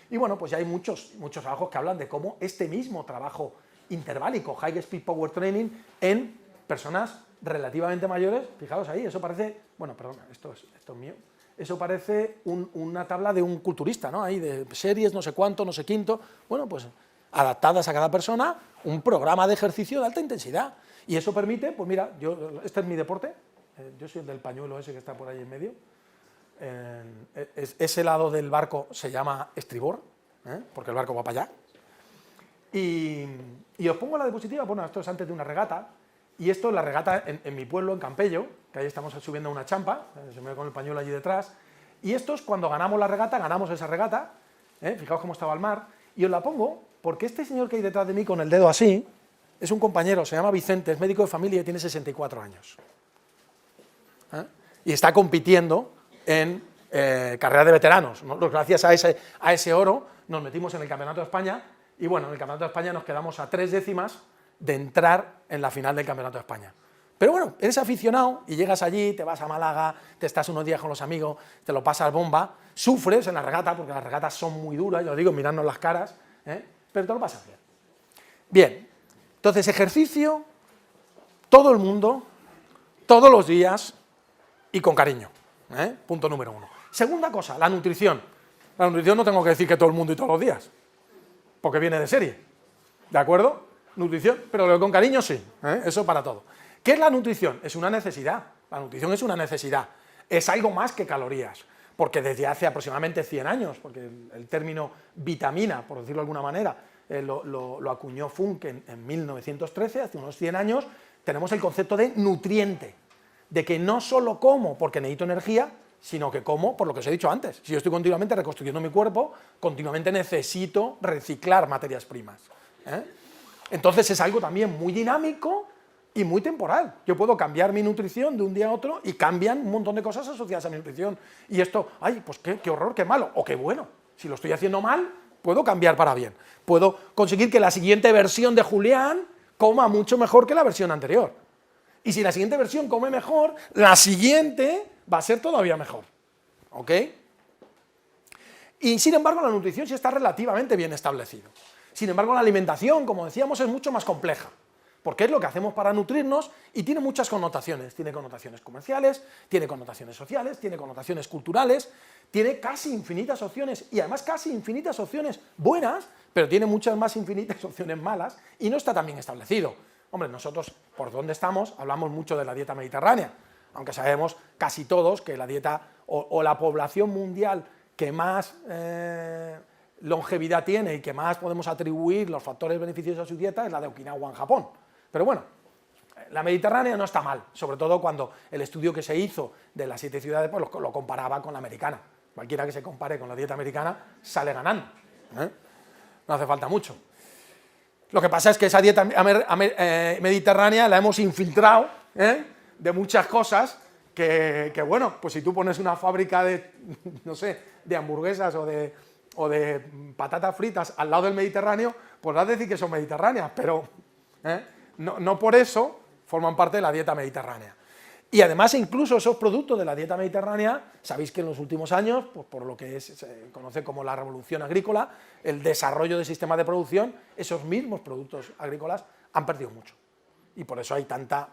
Y bueno, pues ya hay muchos trabajos que hablan de cómo este mismo trabajo interválico, High Speed Power Training, en personas relativamente mayores, fijaos ahí, eso parece, bueno, perdona, esto es mío, eso parece una tabla de un culturista, ¿no? Ahí de series, no sé cuánto, no sé quinto, bueno, pues adaptadas a cada persona, un programa de ejercicio de alta intensidad. Y eso permite, pues mira, este es mi deporte, yo soy el del pañuelo ese que está por ahí en medio, ese lado del barco se llama estribor, porque el barco va para allá, y os pongo la diapositiva, bueno, esto es antes de una regata, y esto es la regata en mi pueblo, en Campello, que ahí estamos subiendo una champa, se me ve con el pañuelo allí detrás, y esto es cuando ganamos la regata, ganamos esa regata, fijaos cómo estaba el mar, y os la pongo porque este señor que hay detrás de mí con el dedo así, es un compañero, se llama Vicente, es médico de familia y tiene 64 años. Y está compitiendo en carrera de veteranos. Nosotros, gracias a ese oro, nos metimos en el Campeonato de España, y bueno, en el Campeonato de España nos quedamos a 3 décimas de entrar en la final del Campeonato de España. Pero bueno, eres aficionado y llegas allí, te vas a Málaga, te estás unos días con los amigos, te lo pasas bomba, sufres en la regata, porque las regatas son muy duras, yo lo digo, mirarnos las caras, pero te lo pasas bien. Bien, entonces ejercicio, todo el mundo, todos los días y con cariño, punto número 1. Segunda cosa, la nutrición. La nutrición no tengo que decir que todo el mundo y todos los días, porque viene de serie, ¿de acuerdo? Nutrición, pero con cariño sí, eso para todo. ¿Qué es la nutrición? Es una necesidad, la nutrición es una necesidad, es algo más que calorías, porque desde hace aproximadamente 100 años, porque el término vitamina, por decirlo de alguna manera, lo acuñó Funk en 1913, hace unos 100 años, tenemos el concepto de nutriente, de que no solo como porque necesito energía, sino que como por lo que os he dicho antes. Si yo estoy continuamente reconstruyendo mi cuerpo, continuamente necesito reciclar materias primas. Entonces es algo también muy dinámico y muy temporal. Yo puedo cambiar mi nutrición de un día a otro y cambian un montón de cosas asociadas a mi nutrición. Y esto, ay, pues qué horror, qué malo, o qué bueno. Si lo estoy haciendo mal, puedo cambiar para bien. Puedo conseguir que la siguiente versión de Julián coma mucho mejor que la versión anterior. Y si la siguiente versión come mejor, la siguiente va a ser todavía mejor. ¿Ok? Y sin embargo, la nutrición sí está relativamente bien establecido. Sin embargo, la alimentación, como decíamos, es mucho más compleja, porque es lo que hacemos para nutrirnos y tiene muchas connotaciones. Tiene connotaciones comerciales, tiene connotaciones sociales, tiene connotaciones culturales, tiene casi infinitas opciones, y además casi infinitas opciones buenas, pero tiene muchas más infinitas opciones malas, y no está tan bien establecido. Hombre, nosotros, por donde estamos, hablamos mucho de la dieta mediterránea, aunque sabemos casi todos que la dieta o la población mundial que más longevidad tiene y que más podemos atribuir los factores beneficiosos a su dieta es la de Okinawa en Japón. Pero bueno, la mediterránea no está mal, sobre todo cuando el estudio que se hizo de las 7 ciudades pues lo comparaba con la americana. Cualquiera que se compare con la dieta americana sale ganando, no hace falta mucho. Lo que pasa es que esa dieta mediterránea la hemos infiltrado de muchas cosas que, bueno, pues si tú pones una fábrica de, no sé, de hamburguesas o de patatas fritas al lado del Mediterráneo, podrás decir que son mediterráneas, pero no por eso forman parte de la dieta mediterránea. Y además, incluso esos productos de la dieta mediterránea, sabéis que en los últimos años, pues por lo que se conoce como la revolución agrícola, el desarrollo de sistemas de producción, esos mismos productos agrícolas han perdido mucho. Y por eso hay tanta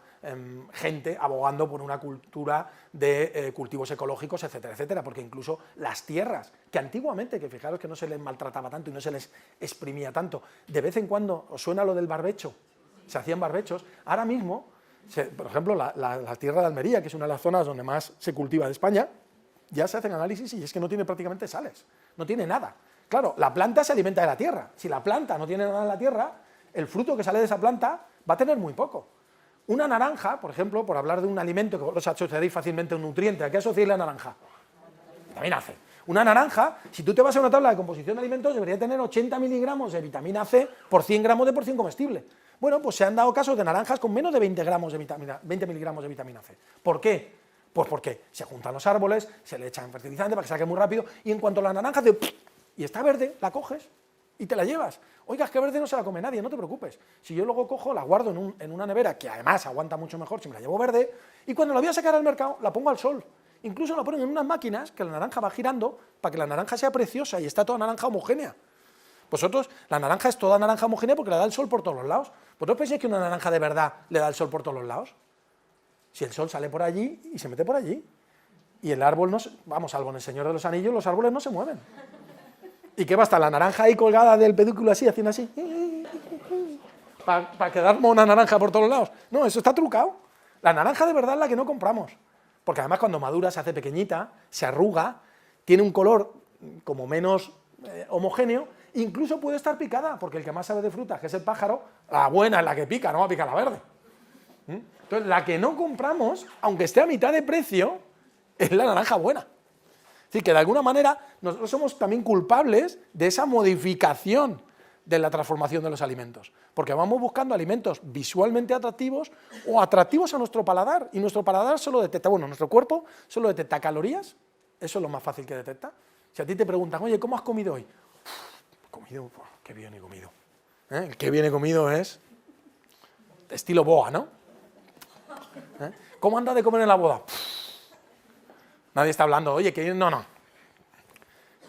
gente abogando por una cultura de cultivos ecológicos, etcétera, etcétera, porque incluso las tierras, que antiguamente, que fijaros que no se les maltrataba tanto y no se les exprimía tanto, de vez en cuando, ¿os suena lo del barbecho? Se hacían barbechos, ahora mismo, por ejemplo, la tierra de Almería, que es una de las zonas donde más se cultiva de España, ya se hacen análisis y es que no tiene prácticamente sales, no tiene nada. Claro, la planta se alimenta de la tierra, si la planta no tiene nada en la tierra, el fruto que sale de esa planta va a tener muy poco. Una naranja, por ejemplo, por hablar de un alimento que vosotros asociaréis fácilmente a un nutriente, ¿a qué asociáis la naranja? Vitamina C. Una naranja, si tú te vas a una tabla de composición de alimentos, debería tener 80 miligramos de vitamina C por 100 gramos de porción comestible. Bueno, pues se han dado casos de naranjas con menos de 20 miligramos de vitamina C. ¿Por qué? Pues porque se juntan los árboles, se le echan fertilizante para que saque muy rápido, y en cuanto la naranja y está verde, la coges y te la llevas. Oiga, es que verde no se la come nadie, no te preocupes. Si yo luego cojo, la guardo en una nevera, que además aguanta mucho mejor si me la llevo verde, y cuando la voy a sacar al mercado, la pongo al sol. Incluso la ponen en unas máquinas que la naranja va girando para que la naranja sea preciosa y está toda naranja homogénea. Vosotros, la naranja es toda naranja homogénea porque le da el sol por todos los lados. ¿Vosotros pensáis que una naranja de verdad le da el sol por todos los lados? Si el sol sale por allí y se mete por allí. Y el árbol no se... Vamos, salvo en El Señor de los Anillos, los árboles no se mueven. ¿Y qué va a estar la naranja ahí colgada del pedúnculo así, haciendo así? ¿Para quedar una naranja por todos lados? No, eso está trucado. La naranja de verdad es la que no compramos. Porque además cuando madura se hace pequeñita, se arruga, tiene un color como menos homogéneo, incluso puede estar picada, porque el que más sabe de frutas, que es el pájaro, la buena es la que pica, no va a picar la verde. Entonces, la que no compramos, aunque esté a mitad de precio, es la naranja buena. Es decir, que de alguna manera nosotros somos también culpables de esa modificación de la transformación de los alimentos, porque vamos buscando alimentos visualmente atractivos o atractivos a nuestro paladar, y nuestro paladar solo detecta, bueno, nuestro cuerpo solo detecta calorías, eso es lo más fácil que detecta. Si a ti te preguntan, oye, ¿cómo has comido hoy? He comido, qué bien he comido. El qué bien he comido es estilo boa, ¿no? ¿Cómo anda de comer en la boda? Nadie está hablando, oye, que no.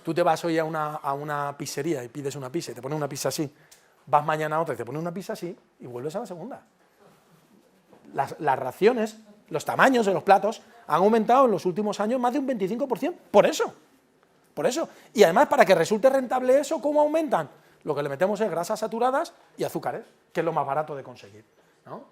Tú te vas hoy a una pizzería y pides una pizza y te ponen una pizza así, vas mañana a otra y te ponen una pizza así y vuelves a la segunda. Las raciones, los tamaños de los platos han aumentado en los últimos años más de un 25%, por eso. Y además, para que resulte rentable eso, ¿cómo aumentan? Lo que le metemos es grasas saturadas y azúcares, que es lo más barato de conseguir, ¿no?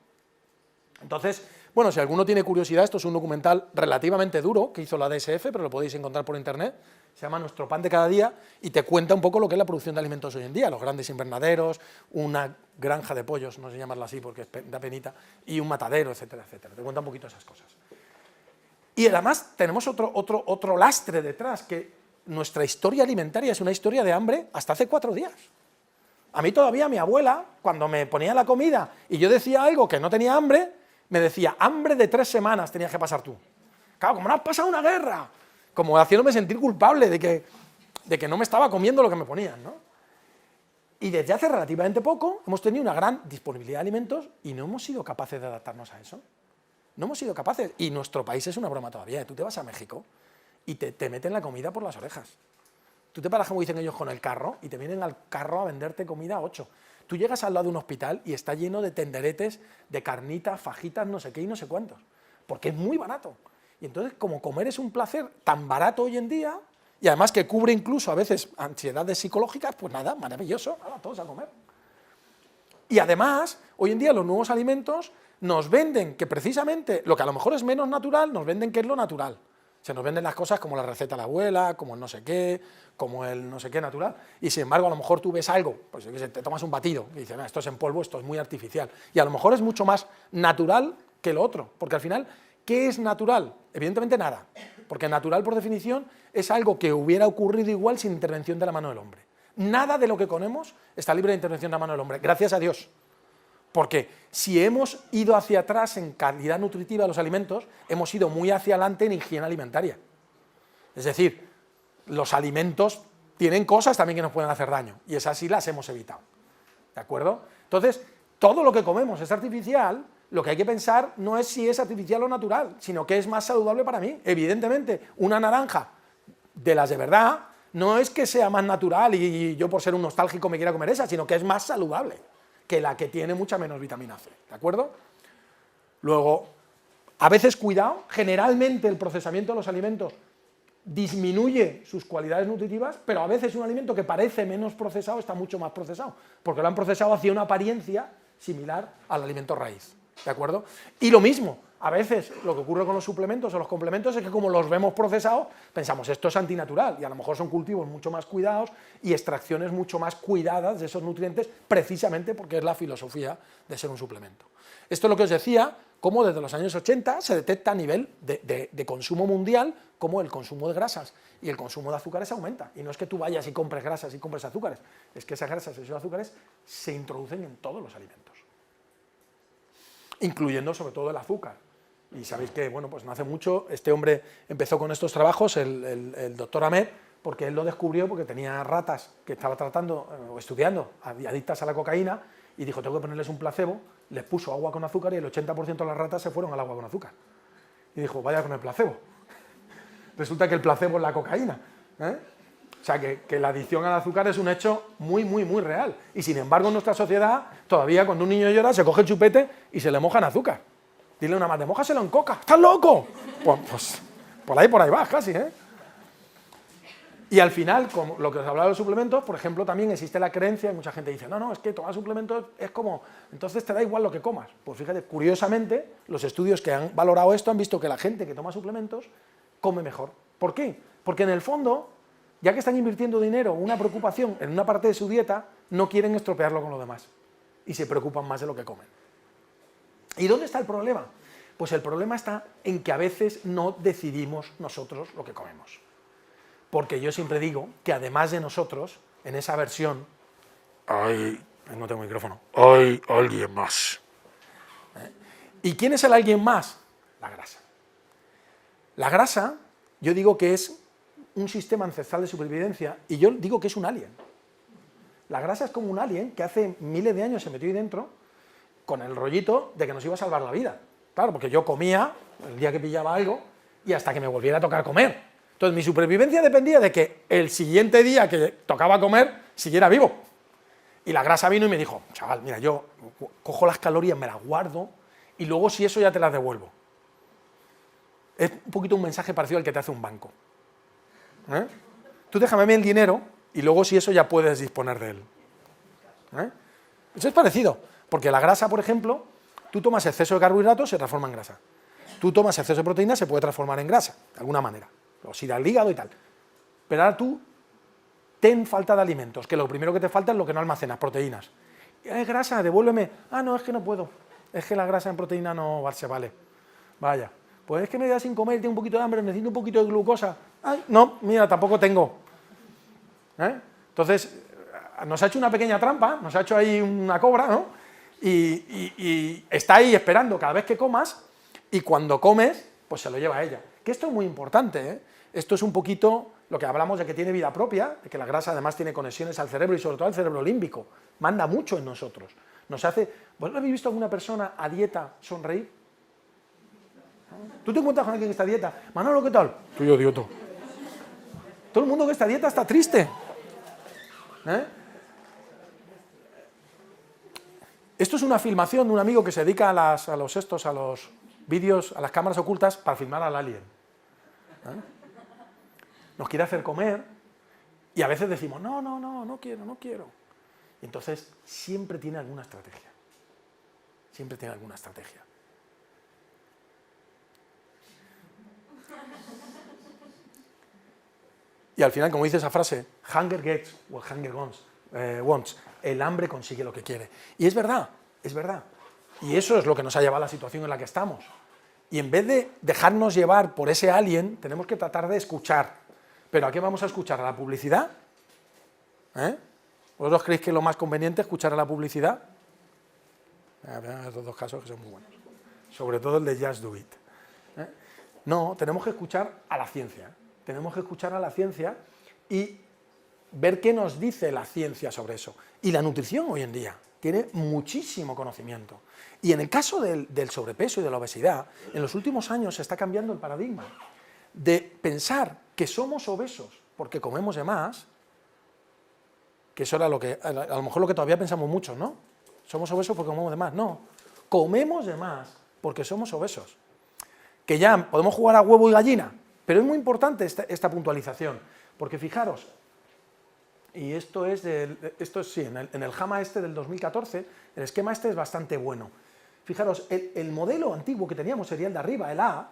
Entonces, bueno, si alguno tiene curiosidad, esto es un documental relativamente duro que hizo la DSF, pero lo podéis encontrar por internet, se llama Nuestro pan de cada día y te cuenta un poco lo que es la producción de alimentos hoy en día, los grandes invernaderos, una granja de pollos, no sé llamarla así porque da penita, y un matadero, etcétera, etcétera. Te cuenta un poquito esas cosas. Y además tenemos otro lastre detrás, que nuestra historia alimentaria es una historia de hambre hasta hace 4 días. A mí todavía mi abuela, cuando me ponía la comida y yo decía algo que no tenía hambre, me decía, hambre de 3 semanas tenías que pasar tú. Claro, como no has pasado una guerra, como haciéndome sentir culpable de que no me estaba comiendo lo que me ponían, ¿no? Y desde hace relativamente poco hemos tenido una gran disponibilidad de alimentos y no hemos sido capaces de adaptarnos a eso. No hemos sido capaces. Y nuestro país es una broma todavía. Tú te vas a México y te meten la comida por las orejas. Tú te paras, como dicen ellos, con el carro y te vienen al carro a venderte comida a 8. Tú llegas al lado de un hospital y está lleno de tenderetes, de carnitas, fajitas, no sé qué y no sé cuántos, porque es muy barato. Y entonces, como comer es un placer tan barato hoy en día, y además que cubre incluso a veces ansiedades psicológicas, pues nada, maravilloso, todos a comer. Y además, hoy en día los nuevos alimentos nos venden que precisamente lo que a lo mejor es menos natural, nos venden que es lo natural. Se nos venden las cosas como la receta de la abuela, como el no sé qué, como el no sé qué natural. Y sin embargo, a lo mejor tú ves algo, pues yo qué sé, te tomas un batido y dices, esto es en polvo, esto es muy artificial. Y a lo mejor es mucho más natural que lo otro, porque al final, ¿qué es natural? Evidentemente nada, porque natural por definición es algo que hubiera ocurrido igual sin intervención de la mano del hombre. Nada de lo que comemos está libre de intervención de la mano del hombre, gracias a Dios. Porque si hemos ido hacia atrás en calidad nutritiva de los alimentos, hemos ido muy hacia adelante en higiene alimentaria. Es decir, los alimentos tienen cosas también que nos pueden hacer daño, y esas sí las hemos evitado. ¿De acuerdo? Entonces, todo lo que comemos es artificial, lo que hay que pensar no es si es artificial o natural, sino que es más saludable para mí. Evidentemente, una naranja de las de verdad no es que sea más natural y yo por ser un nostálgico me quiera comer esa, sino que es más saludable que la que tiene mucha menos vitamina C, ¿de acuerdo? Luego, a veces cuidado, generalmente el procesamiento de los alimentos disminuye sus cualidades nutritivas, pero a veces un alimento que parece menos procesado está mucho más procesado, porque lo han procesado hacia una apariencia similar al alimento raíz, ¿de acuerdo? Y lo mismo, a veces lo que ocurre con los suplementos o los complementos es que como los vemos procesados, pensamos esto es antinatural, y a lo mejor son cultivos mucho más cuidados y extracciones mucho más cuidadas de esos nutrientes, precisamente porque es la filosofía de ser un suplemento. Esto es lo que os decía, cómo desde los años 80 se detecta a nivel de consumo mundial cómo el consumo de grasas y el consumo de azúcares aumenta. Y no es que tú vayas y compres grasas y compres azúcares, es que esas grasas y esos azúcares se introducen en todos los alimentos, incluyendo sobre todo el azúcar. Y sabéis que, bueno, pues no hace mucho este hombre empezó con estos trabajos, el doctor Ahmed, porque él lo descubrió porque tenía ratas que estaba tratando o estudiando adictas a la cocaína y dijo, tengo que ponerles un placebo, les puso agua con azúcar y el 80% de las ratas se fueron al agua con azúcar. Y dijo, vaya con el placebo. Resulta que el placebo es la cocaína, ¿eh? O sea, que la adicción al azúcar es un hecho muy, muy, muy real. Y sin embargo, en nuestra sociedad, todavía cuando un niño llora, se coge el chupete y se le moja en azúcar. Dile a una madre, mójaselo en coca, ¿estás loco? Pues por ahí vas casi, ¿eh? Y al final, como lo que os hablaba de los suplementos, por ejemplo, también existe la creencia, y mucha gente dice, no, es que tomar suplementos es como, entonces te da igual lo que comas. Pues fíjate, curiosamente, los estudios que han valorado esto han visto que la gente que toma suplementos come mejor. ¿Por qué? Porque en el fondo, ya que están invirtiendo dinero, una preocupación en una parte de su dieta, no quieren estropearlo con lo demás. Y se preocupan más de lo que comen. ¿Y dónde está el problema? Pues el problema está en que a veces no decidimos nosotros lo que comemos. Porque yo siempre digo que además de nosotros, en esa versión, no tengo micrófono, hay alguien más. ¿Y quién es el alguien más? La grasa. La grasa, yo digo que es un sistema ancestral de supervivencia y yo digo que es un alien. La grasa es como un alien que hace miles de años se metió ahí dentro con el rollito de que nos iba a salvar la vida. Claro, porque yo comía el día que pillaba algo y hasta que me volviera a tocar comer. Entonces mi supervivencia dependía de que el siguiente día que tocaba comer siguiera vivo. Y la grasa vino y me dijo, chaval, mira, yo cojo las calorías, me las guardo y luego si eso ya te las devuelvo. Es un poquito un mensaje parecido al que te hace un banco. Tú déjame el dinero y luego si eso ya puedes disponer de él. Eso es parecido, porque la grasa, por ejemplo, tú tomas exceso de carbohidratos, se transforma en grasa. Tú tomas exceso de proteína, se puede transformar en grasa, de alguna manera. Oxida el hígado y tal. Pero ahora tú ten falta de alimentos, que lo primero que te falta es lo que no almacenas, proteínas. Es grasa, devuélveme. No, es que no puedo. Es que la grasa en proteína no se vale. Vaya. Pues es que me quedé sin comer, tengo un poquito de hambre, necesito un poquito de glucosa. No, mira, tampoco tengo. Entonces, nos ha hecho una pequeña trampa, nos ha hecho ahí una cobra, ¿no? Y está ahí esperando cada vez que comas, y cuando comes, pues se lo lleva a ella. Que esto es muy importante, ¿eh? Esto es un poquito lo que hablamos de que tiene vida propia, de que la grasa además tiene conexiones al cerebro y sobre todo al cerebro límbico. Manda mucho en nosotros. Nos hace... ¿Vosotros habéis visto a alguna persona a dieta sonreír? ¿Tú te encuentras con alguien que está a dieta? Manolo, ¿qué tal? Estoy odioso. Todo el mundo que está a dieta está triste. Esto es una filmación de un amigo que se dedica a los vídeos, a las cámaras ocultas para filmar al alien. Nos quiere hacer comer y a veces decimos, no quiero. Y entonces siempre tiene alguna estrategia. Siempre tiene alguna estrategia. Y al final, como dice esa frase, hunger gets what hunger wants. El hambre consigue lo que quiere. Y es verdad, es verdad. Y eso es lo que nos ha llevado a la situación en la que estamos. Y en vez de dejarnos llevar por ese alien, tenemos que tratar de escuchar. ¿Pero a qué vamos a escuchar? ¿A la publicidad? ¿Vosotros creéis que es lo más conveniente escuchar a la publicidad? Estos dos casos que son muy buenos. Sobre todo el de Just Do It. No, tenemos que escuchar a la ciencia. Tenemos que escuchar a la ciencia y ver qué nos dice la ciencia sobre eso. Y la nutrición hoy en día tiene muchísimo conocimiento. Y en el caso del sobrepeso y de la obesidad, en los últimos años se está cambiando el paradigma de pensar que somos obesos porque comemos de más, que eso era lo que, a lo mejor lo que todavía pensamos muchos, ¿no? Somos obesos porque comemos de más. No, comemos de más porque somos obesos. Que ya podemos jugar a huevo y gallina, pero es muy importante esta puntualización, porque fijaros, y esto es sí, en el JAMA del 2014, el esquema es bastante bueno. Fijaros, el modelo antiguo que teníamos sería el de arriba, el A,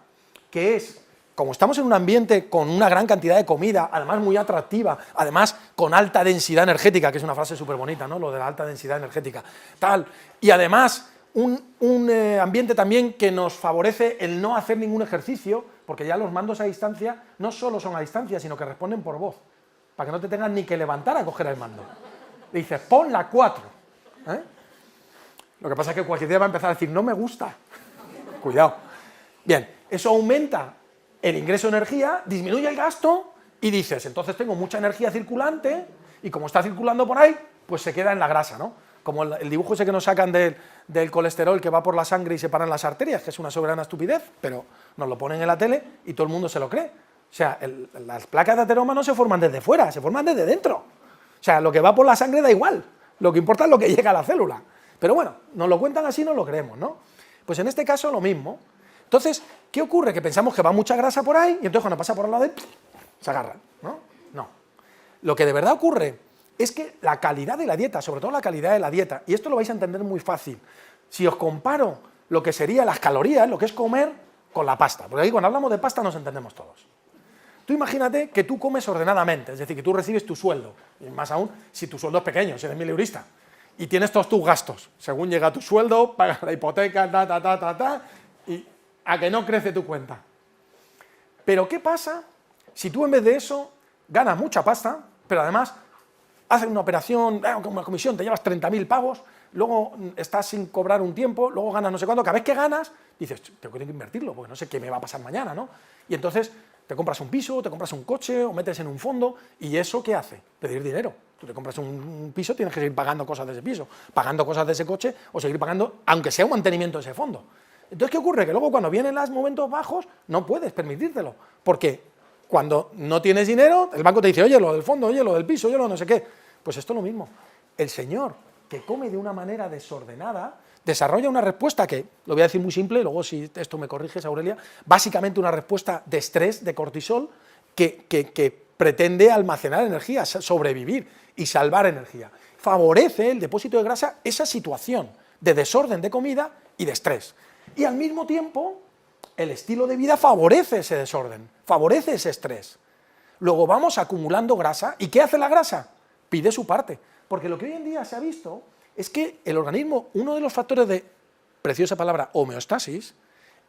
que es, como estamos en un ambiente con una gran cantidad de comida, además muy atractiva, además con alta densidad energética, que es una frase súper bonita, ¿no?, lo de la alta densidad energética, tal, y además un ambiente también que nos favorece el no hacer ningún ejercicio, porque ya los mandos a distancia no solo son a distancia, sino que responden por voz, para que no te tengas ni que levantar a coger el mando. Le dices, pon la 4. Lo que pasa es que cualquier día va a empezar a decir, no me gusta. Cuidado. Bien, eso aumenta el ingreso de energía, disminuye el gasto y dices, entonces tengo mucha energía circulante y como está circulando por ahí, pues se queda en la grasa, ¿no? Como el dibujo ese que nos sacan del colesterol que va por la sangre y se paran las arterias, que es una soberana estupidez, pero nos lo ponen en la tele y todo el mundo se lo cree. O sea, las placas de ateroma no se forman desde fuera, se forman desde dentro. O sea, lo que va por la sangre da igual, lo que importa es lo que llega a la célula. Pero bueno, nos lo cuentan así, no lo creemos, ¿no? Pues en este caso lo mismo. Entonces, ¿qué ocurre? Que pensamos que va mucha grasa por ahí y entonces cuando pasa por al lado de se agarra, ¿no? No. Lo que de verdad ocurre es que la calidad de la dieta, sobre todo la calidad de la dieta, y esto lo vais a entender muy fácil, si os comparo lo que serían las calorías, lo que es comer, con la pasta, porque aquí cuando hablamos de pasta nos entendemos todos. Tú imagínate que tú comes ordenadamente, es decir, que tú recibes tu sueldo, y más aún si tu sueldo es pequeño, si eres mileurista, y tienes todos tus gastos, según llega tu sueldo, pagas la hipoteca, y a que no crece tu cuenta. Pero ¿qué pasa si tú en vez de eso ganas mucha pasta, pero además haces una operación, una comisión, te llevas 30.000 pavos, luego estás sin cobrar un tiempo, luego ganas no sé cuánto, cada vez que ganas, dices, tengo que invertirlo, porque no sé qué me va a pasar mañana, ¿no? Y entonces te compras un piso, te compras un coche, o metes en un fondo, ¿y eso qué hace? Pedir dinero. Tú te compras un piso, tienes que seguir pagando cosas de ese piso, pagando cosas de ese coche, o seguir pagando, aunque sea un mantenimiento de ese fondo. Entonces, ¿qué ocurre? Que luego cuando vienen los momentos bajos, no puedes permitírtelo, porque cuando no tienes dinero, el banco te dice, oye, lo del fondo, oye, lo del piso, oye, lo no sé qué. Pues esto es lo mismo. El señor que come de una manera desordenada desarrolla una respuesta que, lo voy a decir muy simple, luego si esto me corriges, Aurelia, básicamente una respuesta de estrés, de cortisol, que pretende almacenar energía, sobrevivir y salvar energía. Favorece el depósito de grasa esa situación de desorden de comida y de estrés. Y al mismo tiempo, el estilo de vida favorece ese desorden, favorece ese estrés. Luego vamos acumulando grasa, ¿y qué hace la grasa? Pide su parte, porque lo que hoy en día se ha visto es que el organismo, uno de los factores de, preciosa palabra, homeostasis,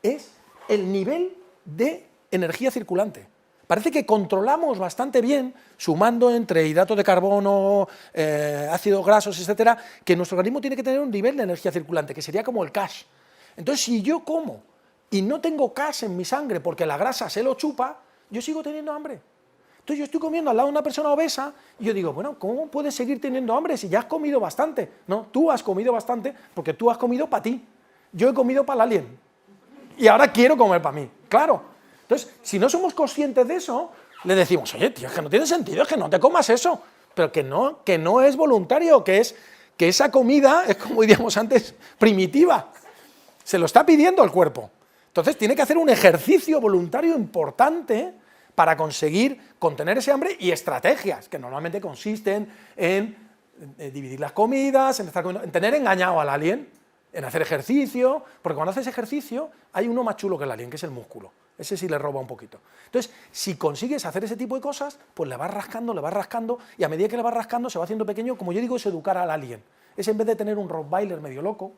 es el nivel de energía circulante. Parece que controlamos bastante bien, sumando entre hidratos de carbono, ácidos grasos, etcétera, que nuestro organismo tiene que tener un nivel de energía circulante, que sería como el cash. Entonces, si yo como y no tengo cash en mi sangre porque la grasa se lo chupa, yo sigo teniendo hambre. Entonces yo estoy comiendo al lado de una persona obesa y yo digo, bueno, ¿cómo puedes seguir teniendo hambre si ya has comido bastante? No, tú has comido bastante porque tú has comido para ti. Yo he comido para el alien y ahora quiero comer para mí. Claro. Entonces, si no somos conscientes de eso, le decimos, oye, tío, es que no tiene sentido, es que no te comas eso. Pero que no es voluntario, que esa comida es, como diríamos antes, primitiva. Se lo está pidiendo el cuerpo. Entonces tiene que hacer un ejercicio voluntario importante para conseguir contener ese hambre y estrategias que normalmente consisten en dividir las comidas, en tener engañado al alien, en hacer ejercicio, porque cuando haces ejercicio hay uno más chulo que el alien, que es el músculo. Ese sí le roba un poquito. Entonces, si consigues hacer ese tipo de cosas, pues le vas rascando, y a medida que le vas rascando se va haciendo pequeño, como yo digo, es educar al alien. Es en vez de tener un Rottweiler medio loco,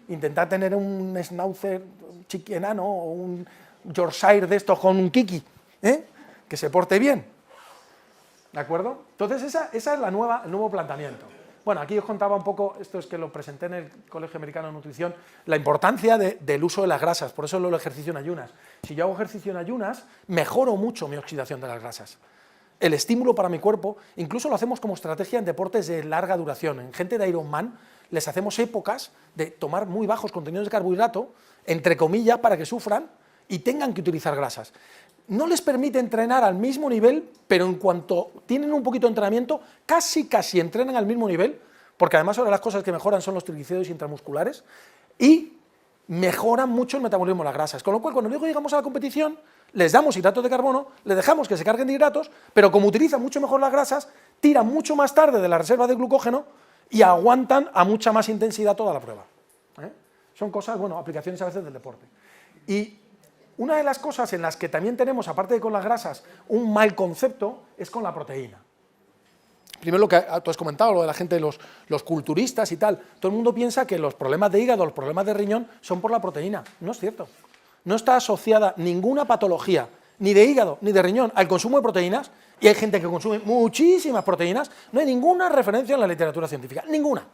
intentar tener un Schnauzer enano o un Yorkshire de estos con un kiki, que se porte bien. ¿De acuerdo? Entonces esa es el nuevo planteamiento. Bueno, aquí os contaba un poco, esto es que lo presenté en el Colegio Americano de Nutrición, la importancia del uso de las grasas, por eso el ejercicio en ayunas. Si yo hago ejercicio en ayunas, mejoro mucho mi oxidación de las grasas. El estímulo para mi cuerpo, incluso lo hacemos como estrategia en deportes de larga duración. En gente de Ironman les hacemos épocas de tomar muy bajos contenidos de carbohidrato, entre comillas, para que sufran y tengan que utilizar grasas. No les permite entrenar al mismo nivel, pero en cuanto tienen un poquito de entrenamiento, casi entrenan al mismo nivel, porque además una de las cosas que mejoran son los triglicéridos intramusculares, y mejoran mucho el metabolismo de las grasas. Con lo cual, cuando luego llegamos a la competición, les damos hidratos de carbono, les dejamos que se carguen de hidratos, pero como utilizan mucho mejor las grasas, tiran mucho más tarde de la reserva de glucógeno y aguantan a mucha más intensidad toda la prueba. Son cosas, bueno, aplicaciones a veces del deporte. Y una de las cosas en las que también tenemos, aparte de con las grasas, un mal concepto, es con la proteína. Primero lo que tú has comentado, lo de la gente, los culturistas y tal, todo el mundo piensa que los problemas de hígado, los problemas de riñón son por la proteína. No es cierto. No está asociada ninguna patología, ni de hígado, ni de riñón, al consumo de proteínas, y hay gente que consume muchísimas proteínas, no hay ninguna referencia en la literatura científica, ninguna.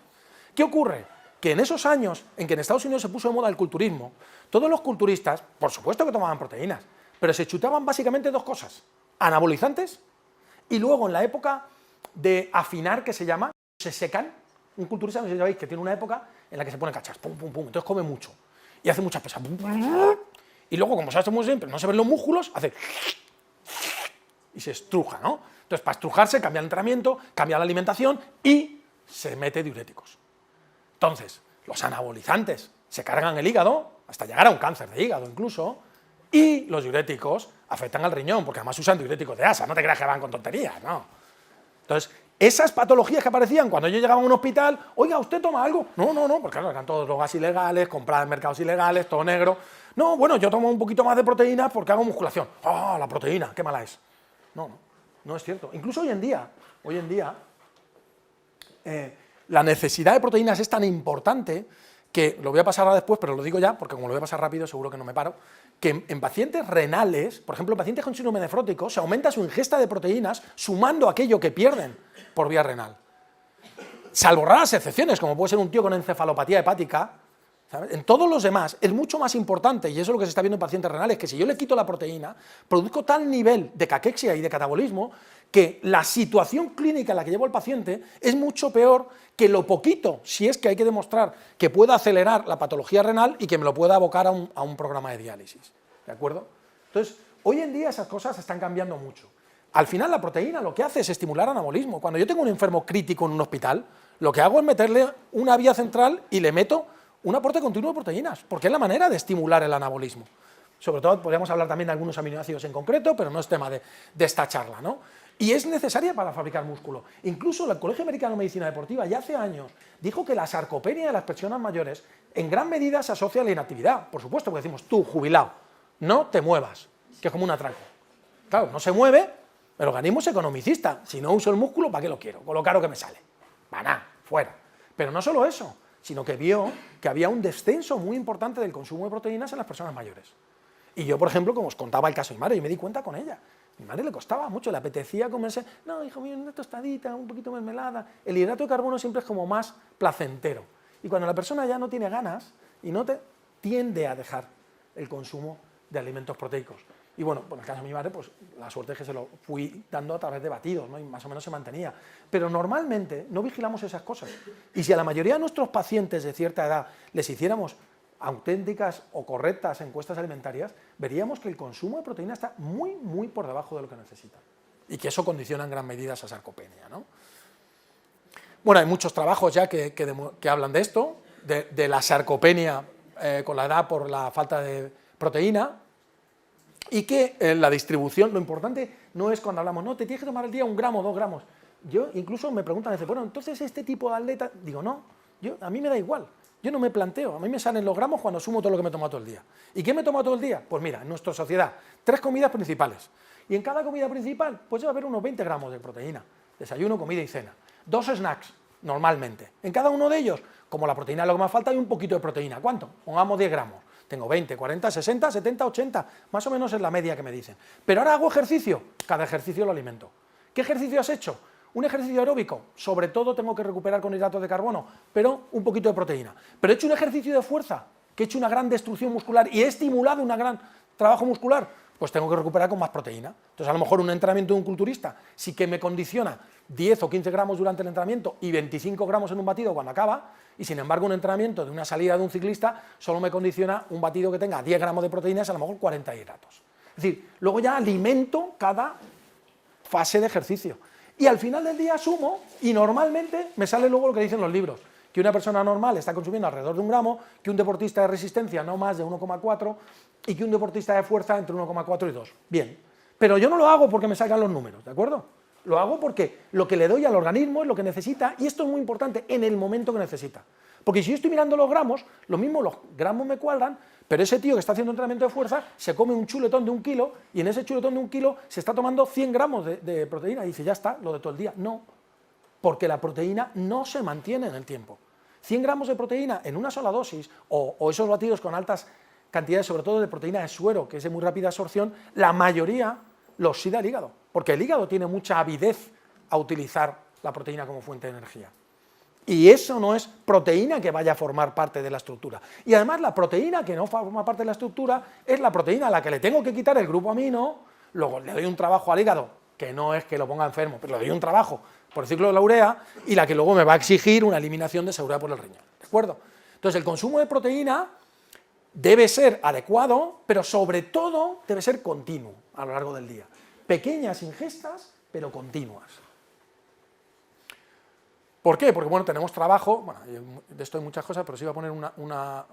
¿Qué ocurre? Que en esos años en que en Estados Unidos se puso de moda el culturismo, todos los culturistas, por supuesto que tomaban proteínas, pero se chutaban básicamente dos cosas, anabolizantes, y luego en la época de afinar, que se llama, se secan. Un culturista, no sé si sabéis, que tiene una época en la que se pone cachas, pum, pum, pum, entonces come mucho, y hace muchas pesas, y luego, como se hace muy bien, pero no se ven los músculos, hace y se estruja, ¿no? Entonces, para estrujarse, cambia el entrenamiento, cambia la alimentación y se mete diuréticos. Entonces, los anabolizantes se cargan el hígado, hasta llegar a un cáncer de hígado incluso, y los diuréticos afectan al riñón, porque además usan diuréticos de asa, no te creas que van con tonterías, no. Entonces, esas patologías que aparecían cuando yo llegaba a un hospital, oiga, ¿usted toma algo? No, no, no, porque claro, eran todos drogas ilegales, compradas en mercados ilegales, todo negro. No, bueno, yo tomo un poquito más de proteína porque hago musculación. ¡Ah, la proteína! ¡Qué mala es! No, no es cierto. Incluso hoy en día, la necesidad de proteínas es tan importante que, lo voy a pasar ahora después, pero lo digo ya, porque como lo voy a pasar rápido, seguro que no me paro, que en pacientes renales, por ejemplo, en pacientes con síndrome nefrótico, se aumenta su ingesta de proteínas sumando aquello que pierden por vía renal. Salvo raras excepciones, como puede ser un tío con encefalopatía hepática, ¿sabes? En todos los demás es mucho más importante, y eso es lo que se está viendo en pacientes renales, que si yo le quito la proteína, produzco tal nivel de caquexia y de catabolismo que la situación clínica en la que llevo al paciente es mucho peor que lo poquito, si es que hay que demostrar que pueda acelerar la patología renal y que me lo pueda abocar a un programa de diálisis. ¿De acuerdo? Entonces, hoy en día esas cosas están cambiando mucho. Al final la proteína lo que hace es estimular anabolismo. Cuando yo tengo un enfermo crítico en un hospital, lo que hago es meterle una vía central y le meto un aporte continuo de proteínas, porque es la manera de estimular el anabolismo. Sobre todo podríamos hablar también de algunos aminoácidos en concreto, pero no es tema de esta charla, ¿no? Y es necesaria para fabricar músculo. Incluso el Colegio Americano de Medicina Deportiva ya hace años dijo que la sarcopenia de las personas mayores en gran medida se asocia a la inactividad. Por supuesto, porque decimos, tú, jubilado, no te muevas, que es como un atraco. Claro, no se mueve, el organismo es economicista. Si no uso el músculo, ¿para qué lo quiero? Con lo caro que me sale. Baná, fuera. Pero no solo eso, sino que vio que había un descenso muy importante del consumo de proteínas en las personas mayores. Y yo, por ejemplo, como os contaba el caso de mi madre, yo me di cuenta con ella. A mi madre le costaba mucho, le apetecía comerse, no, hijo mío, una tostadita, un poquito de mermelada. El hidrato de carbono siempre es como más placentero. Y cuando la persona ya no tiene ganas y no tiende a dejar el consumo de alimentos proteicos. Y bueno, en el caso de mi madre, pues la suerte es que se lo fui dando a través de batidos, ¿no? Y más o menos se mantenía. Pero normalmente no vigilamos esas cosas. Y si a la mayoría de nuestros pacientes de cierta edad les hiciéramos auténticas o correctas encuestas alimentarias, veríamos que el consumo de proteína está muy, muy por debajo de lo que necesitan. Y que eso condiciona en gran medida esa sarcopenia, ¿no? Bueno, hay muchos trabajos ya que hablan de esto, de la sarcopenia con la edad por la falta de proteína, y que la distribución, lo importante no es cuando hablamos, no, te tienes que tomar al día 1 gramo, 2 gramos. Yo incluso me preguntan, bueno, entonces este tipo de atleta, digo, no, a mí me da igual. Yo no me planteo, a mí me salen los gramos cuando sumo todo lo que me he tomado todo el día. ¿Y qué me he tomado todo el día? Pues mira, en nuestra sociedad, 3 comidas principales. Y en cada comida principal, pues va a haber unos 20 gramos de proteína. Desayuno, comida y cena. 2 snacks, normalmente. En cada uno de ellos, como la proteína es lo que más falta, hay un poquito de proteína. ¿Cuánto? Pongamos 10 gramos. Tengo 20, 40, 60, 70, 80. Más o menos es la media que me dicen. Pero ahora hago ejercicio. Cada ejercicio lo alimento. ¿Qué ejercicio has hecho? Un ejercicio aeróbico, sobre todo tengo que recuperar con hidratos de carbono, pero un poquito de proteína. Pero he hecho un ejercicio de fuerza, que he hecho una gran destrucción muscular y he estimulado un gran trabajo muscular, pues tengo que recuperar con más proteína. Entonces, a lo mejor un entrenamiento de un culturista sí que me condiciona 10 o 15 gramos durante el entrenamiento y 25 gramos en un batido cuando acaba, y sin embargo un entrenamiento de una salida de un ciclista solo me condiciona un batido que tenga 10 gramos de proteínas y a lo mejor 40 hidratos. Es decir, luego ya alimento cada fase de ejercicio. Y al final del día sumo y normalmente me sale luego lo que dicen los libros, que que una persona normal está consumiendo alrededor de 1 gramo, que un deportista de resistencia no más de 1,4 y que un deportista de fuerza entre 1,4 y 2. Bien, pero yo no lo hago porque me salgan los números, ¿de acuerdo? Lo hago porque lo que le doy al organismo es lo que necesita, y esto es muy importante, en el momento que necesita. Porque si yo estoy mirando los gramos, lo mismo los gramos me cuadran, pero ese tío que está haciendo entrenamiento de fuerza se come un chuletón de 1 kilo y en ese chuletón de 1 kilo se está tomando 100 gramos de proteína y dice, ya está, lo de todo el día. No, porque la proteína no se mantiene en el tiempo. 100 gramos de proteína en una sola dosis, o esos batidos con altas cantidades, sobre todo de proteína de suero, que es de muy rápida absorción, la mayoría lo oxida el hígado, porque el hígado tiene mucha avidez a utilizar la proteína como fuente de energía. Y eso no es proteína que vaya a formar parte de la estructura. Y además la proteína que no forma parte de la estructura es la proteína a la que le tengo que quitar el grupo amino, luego le doy un trabajo al hígado, que no es que lo ponga enfermo, pero le doy un trabajo por el ciclo de la urea, y la que luego me va a exigir una eliminación de esa urea por el riñón, ¿de acuerdo? Entonces el consumo de proteína debe ser adecuado, pero sobre todo debe ser continuo a lo largo del día. Pequeñas ingestas, pero continuas. ¿Por qué? Porque bueno, tenemos trabajo, bueno, de esto hay muchas cosas, pero sí voy a poner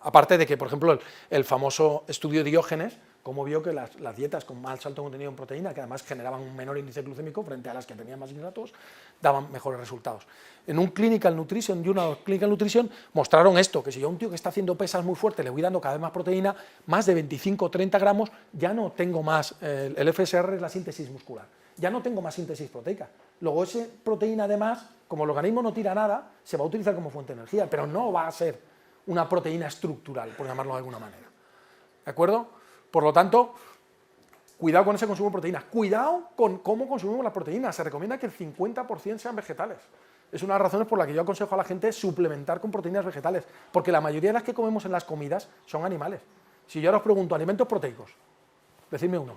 aparte de que, por ejemplo, el famoso estudio de Diógenes, como vio que las dietas con más alto contenido en proteína, que además generaban un menor índice glucémico frente a las que tenían más hidratos, daban mejores resultados. En un Clinical Nutrition mostraron esto, que si yo a un tío que está haciendo pesas muy fuerte le voy dando cada vez más proteína, más de 25 o 30 gramos, ya no tengo más, el FSR es la síntesis muscular, ya no tengo más síntesis proteica. Luego esa proteína además, como el organismo no tira nada, se va a utilizar como fuente de energía, pero no va a ser una proteína estructural, por llamarlo de alguna manera. ¿De acuerdo? Por lo tanto, cuidado con ese consumo de proteínas. Cuidado con cómo consumimos las proteínas. Se recomienda que el 50% sean vegetales. Es una de las razones por las que yo aconsejo a la gente suplementar con proteínas vegetales, porque la mayoría de las que comemos en las comidas son animales. Si yo ahora os pregunto, alimentos proteicos, decidme uno.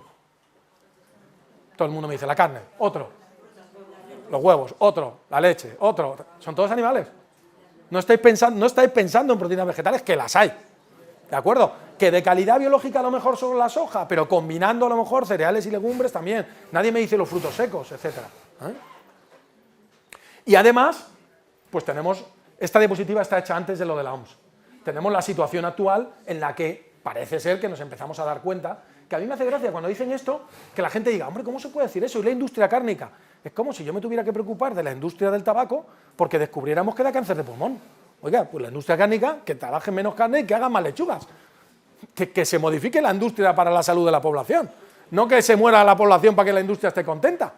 Todo el mundo me dice, la carne, otro. Los huevos, otro. La leche, otro. Son todos animales. No estáis pensando en proteínas vegetales, que las hay. ¿De acuerdo? Que de calidad biológica a lo mejor son la soja, pero combinando a lo mejor cereales y legumbres también. Nadie me dice los frutos secos, etc. Y además, pues tenemos, esta diapositiva está hecha antes de lo de la OMS. Tenemos la situación actual en la que parece ser que nos empezamos a dar cuenta, que a mí me hace gracia cuando dicen esto, que la gente diga, hombre, ¿cómo se puede decir eso? Y la industria cárnica. Es como si yo me tuviera que preocupar de la industria del tabaco porque descubriéramos que da cáncer de pulmón. Oiga, pues la industria cárnica, que trabaje menos carne y que hagan más lechugas. Que se modifique la industria para la salud de la población. No que se muera la población para que la industria esté contenta.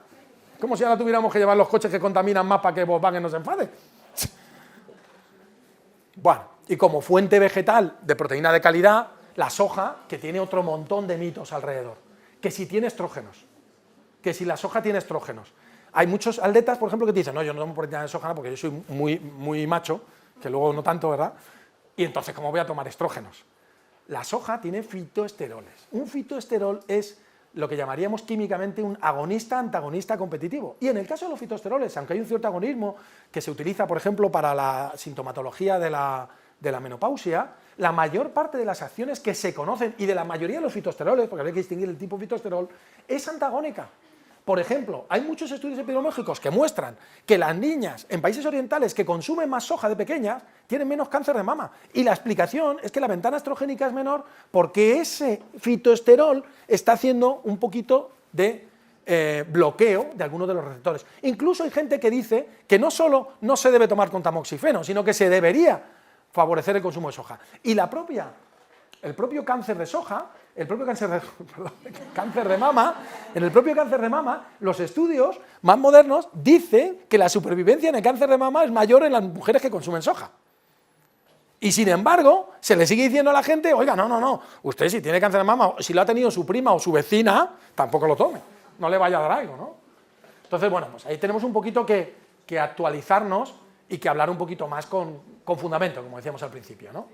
Como si ahora tuviéramos que llevar los coches que contaminan más para que Volkswagen no se enfade. Bueno, y como fuente vegetal de proteína de calidad, la soja, que tiene otro montón de mitos alrededor. Que si tiene estrógenos. Que si la soja tiene estrógenos. Hay muchos atletas, por ejemplo, que te dicen, no, yo no tomo proteína de soja porque yo soy muy macho, que luego no tanto, ¿verdad? Y entonces, ¿cómo voy a tomar estrógenos? La soja tiene fitoesteroles. Un fitoesterol es lo que llamaríamos químicamente un agonista-antagonista competitivo. Y en el caso de los fitoesteroles, aunque hay un cierto agonismo que se utiliza, por ejemplo, para la sintomatología de la menopausia, la mayor parte de las acciones que se conocen, y de la mayoría de los fitoesteroles, porque hay que distinguir el tipo de fitoesterol, es antagónica. Por ejemplo, hay muchos estudios epidemiológicos que muestran que las niñas en países orientales que consumen más soja de pequeñas tienen menos cáncer de mama. Y la explicación es que la ventana estrogénica es menor porque ese fitoesterol está haciendo un poquito de bloqueo de algunos de los receptores. Incluso hay gente que dice que no solo no se debe tomar con tamoxifeno, sino que se debería favorecer el consumo de soja. Y el propio cáncer de soja, cáncer de mama, en el propio cáncer de mama, los estudios más modernos dicen que la supervivencia en el cáncer de mama es mayor en las mujeres que consumen soja. Y sin embargo, se le sigue diciendo a la gente, oiga, no, usted si tiene cáncer de mama, si lo ha tenido su prima o su vecina, tampoco lo tome, no le vaya a dar algo, ¿no? Entonces, bueno, pues ahí tenemos un poquito que actualizarnos y que hablar un poquito más con fundamento, como decíamos al principio, ¿no?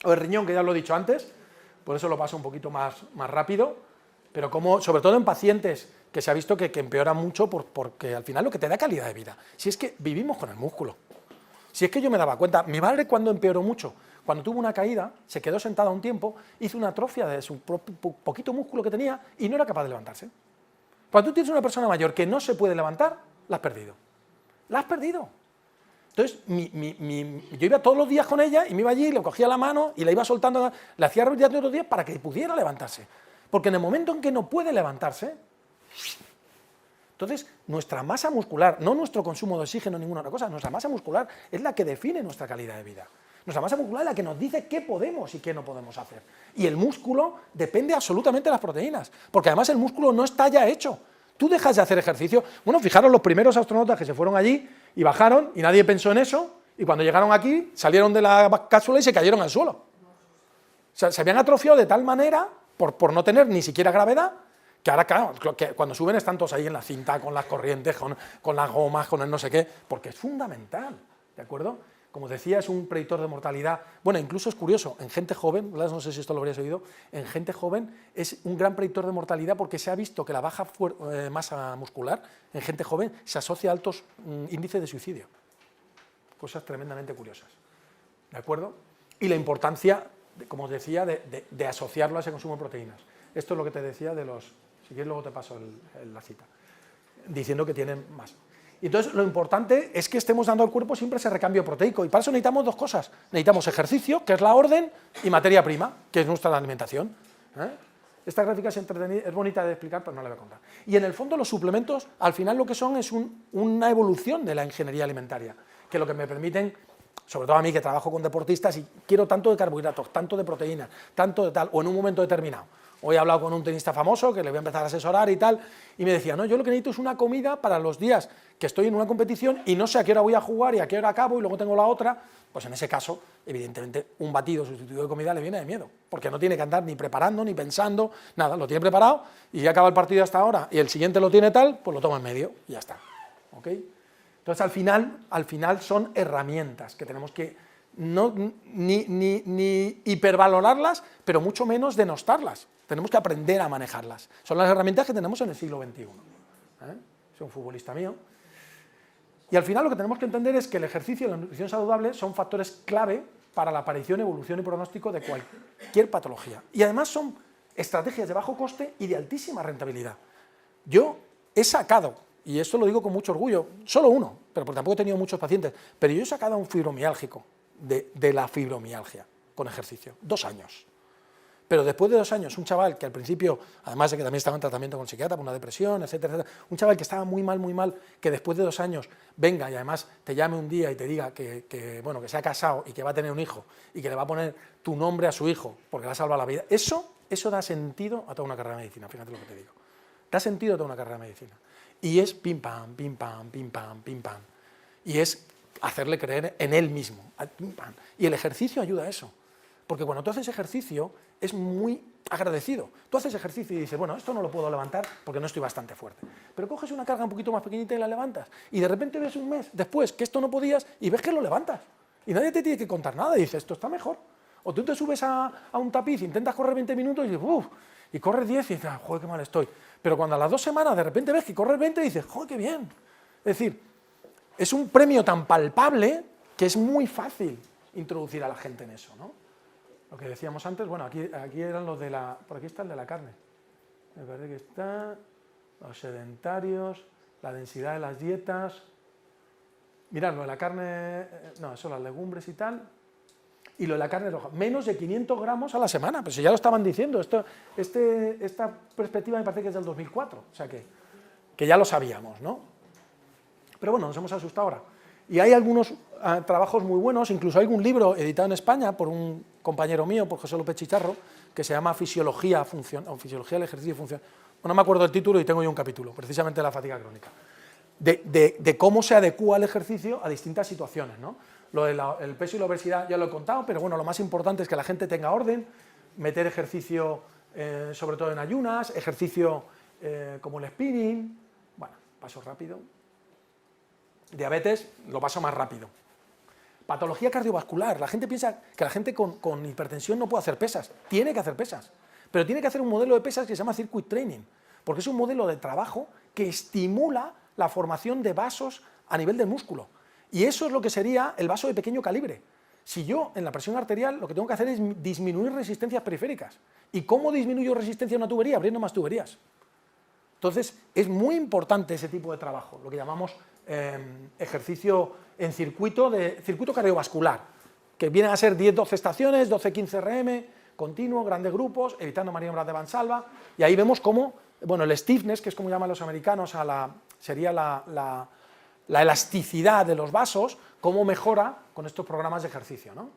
O el riñón, que ya lo he dicho antes, por eso lo paso un poquito más rápido, pero como, sobre todo en pacientes que se ha visto que empeoran mucho porque al final lo que te da calidad de vida, si es que vivimos con el músculo, si es que yo me daba cuenta, mi madre cuando empeoró mucho, cuando tuvo una caída, se quedó sentada un tiempo, hizo una atrofia de su poquito músculo que tenía y no era capaz de levantarse. Cuando tú tienes una persona mayor que no se puede levantar, la has perdido. La has perdido. Entonces, yo iba todos los días con ella y me iba allí, le cogía la mano y la iba soltando, le hacía rehabilitación todos los días para que pudiera levantarse. Porque en el momento en que no puede levantarse, entonces nuestra masa muscular, no nuestro consumo de oxígeno, ninguna otra cosa, nuestra masa muscular es la que define nuestra calidad de vida. Nuestra masa muscular es la que nos dice qué podemos y qué no podemos hacer. Y el músculo depende absolutamente de las proteínas, porque además el músculo no está ya hecho. Tú dejas de hacer ejercicio. Bueno, fijaros los primeros astronautas que se fueron allí y bajaron y nadie pensó en eso, y cuando llegaron aquí salieron de la cápsula y se cayeron al suelo. O sea, se habían atrofiado de tal manera, por no tener ni siquiera gravedad, que ahora, claro, que cuando suben están todos ahí en la cinta, con las corrientes, con las gomas, con el no sé qué, porque es fundamental, ¿de acuerdo? Como decía, es un predictor de mortalidad. Bueno, incluso es curioso, en gente joven, no sé si esto lo habrías oído, en gente joven es un gran predictor de mortalidad porque se ha visto que la baja masa muscular en gente joven se asocia a altos índices de suicidio. Cosas tremendamente curiosas, ¿de acuerdo? Y la importancia, como os decía, de asociarlo a ese consumo de proteínas. Esto es lo que te decía de los... Si quieres luego te paso la cita, diciendo que tienen más. Y entonces lo importante es que estemos dando al cuerpo siempre ese recambio proteico, y para eso necesitamos dos cosas. Necesitamos ejercicio, que es la orden, y materia prima, que es nuestra alimentación. Esta gráfica es bonita de explicar, pero no la voy a contar. Y en el fondo los suplementos, al final lo que son es una evolución de la ingeniería alimentaria, que lo que me permiten, sobre todo a mí que trabajo con deportistas y quiero tanto de carbohidratos, tanto de proteínas, tanto de tal, o en un momento determinado. Hoy he hablado con un tenista famoso que le voy a empezar a asesorar y tal, y me decía, no, yo lo que necesito es una comida para los días que estoy en una competición y no sé a qué hora voy a jugar y a qué hora acabo y luego tengo la otra. Pues en ese caso, evidentemente, un batido sustituido de comida le viene de miedo, porque no tiene que andar ni preparando, ni pensando, nada, lo tiene preparado y ya acaba el partido hasta ahora y el siguiente lo tiene tal, pues lo toma en medio y ya está. ¿Ok? Entonces al final son herramientas que tenemos que ni hipervalorarlas, pero mucho menos denostarlas. Tenemos que aprender a manejarlas. Son las herramientas que tenemos en el siglo XXI. Soy un futbolista mío. Y al final lo que tenemos que entender es que el ejercicio y la nutrición saludable son factores clave para la aparición, evolución y pronóstico de cualquier patología. Y además son estrategias de bajo coste y de altísima rentabilidad. Yo he sacado, y esto lo digo con mucho orgullo, solo uno, pero porque tampoco he tenido muchos pacientes, pero yo he sacado a un fibromiálgico de la fibromialgia con ejercicio, 2 años. Pero después de 2 años, un chaval que al principio, además de que también estaba en tratamiento con psiquiatra por una depresión, etcétera, etcétera, un chaval que estaba muy mal, que después de 2 años venga y además te llame un día y te diga que se ha casado y que va a tener un hijo y que le va a poner tu nombre a su hijo porque le ha salvado la vida, eso da sentido a toda una carrera de medicina, fíjate lo que te digo. Da sentido a toda una carrera de medicina. Y es pim pam, pim pam, pim pam, pim pam. Y es hacerle creer en él mismo. Pim pam. Y el ejercicio ayuda a eso. Porque cuando tú haces ejercicio es muy agradecido. Tú haces ejercicio y dices, bueno, esto no lo puedo levantar porque no estoy bastante fuerte. Pero coges una carga un poquito más pequeñita y la levantas. Y de repente ves un mes después que esto no podías y ves que lo levantas. Y nadie te tiene que contar nada y dices, esto está mejor. O tú te subes a un tapiz, intentas correr 20 minutos y dices, uff, y corres 10 y dices, joder, qué mal estoy. Pero cuando a las 2 semanas de repente ves que corres 20 y dices, joder, qué bien. Es decir, es un premio tan palpable que es muy fácil introducir a la gente en eso, ¿no? Lo que decíamos antes, bueno, aquí eran los de la... Por aquí está el de la carne. Me parece que está... Los sedentarios, la densidad de las dietas... Mirad, lo de la carne... No, eso, las legumbres y tal. Y lo de la carne roja. Menos de 500 gramos a la semana. Pero si ya lo estaban diciendo. Esta perspectiva me parece que es del 2004. O sea que ya lo sabíamos, ¿no? Pero bueno, nos hemos asustado ahora. Y hay algunos trabajos muy buenos, incluso hay un libro editado en España por un compañero mío, por José López Chicharro, que se llama Fisiología del Ejercicio y Función. Bueno, no me acuerdo del título y tengo yo un capítulo, precisamente de la fatiga crónica. De cómo se adecúa el ejercicio a distintas situaciones, ¿no? Lo del peso y la obesidad ya lo he contado, pero bueno, lo más importante es que la gente tenga orden, meter ejercicio sobre todo en ayunas, ejercicio como el spinning, bueno, paso rápido. Diabetes, lo paso más rápido. Patología cardiovascular. La gente piensa que la gente con hipertensión no puede hacer pesas. Tiene que hacer pesas. Pero tiene que hacer un modelo de pesas que se llama circuit training. Porque es un modelo de trabajo que estimula la formación de vasos a nivel del músculo. Y eso es lo que sería el vaso de pequeño calibre. Si yo, en la presión arterial, lo que tengo que hacer es disminuir resistencias periféricas. ¿Y cómo disminuyo resistencia a una tubería? Abriendo más tuberías. Entonces, es muy importante ese tipo de trabajo, lo que llamamos ejercicio en circuito cardiovascular, que vienen a ser 10-12 estaciones, 12-15 RM, continuo, grandes grupos, evitando maniobras de Valsalva, y ahí vemos cómo, bueno, el stiffness, que es como llaman los americanos, sería la elasticidad de los vasos, cómo mejora con estos programas de ejercicio, ¿no?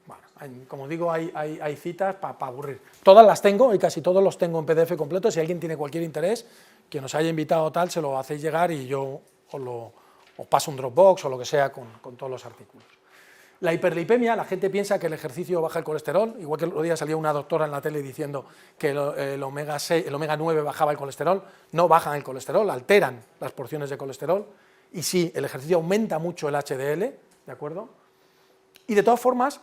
Bueno, como digo, hay citas para aburrir. Todas las tengo, y casi todos los tengo en PDF completo. Si alguien tiene cualquier interés, que nos haya invitado tal, se lo hacéis llegar y yo os paso un Dropbox o lo que sea con todos los artículos. La hiperlipemia, la gente piensa que el ejercicio baja el colesterol, igual que el otro día salió una doctora en la tele diciendo que el omega 9 bajaba el colesterol. No bajan el colesterol, alteran las porciones de colesterol, y sí, el ejercicio aumenta mucho el HDL, ¿de acuerdo? Y de todas formas,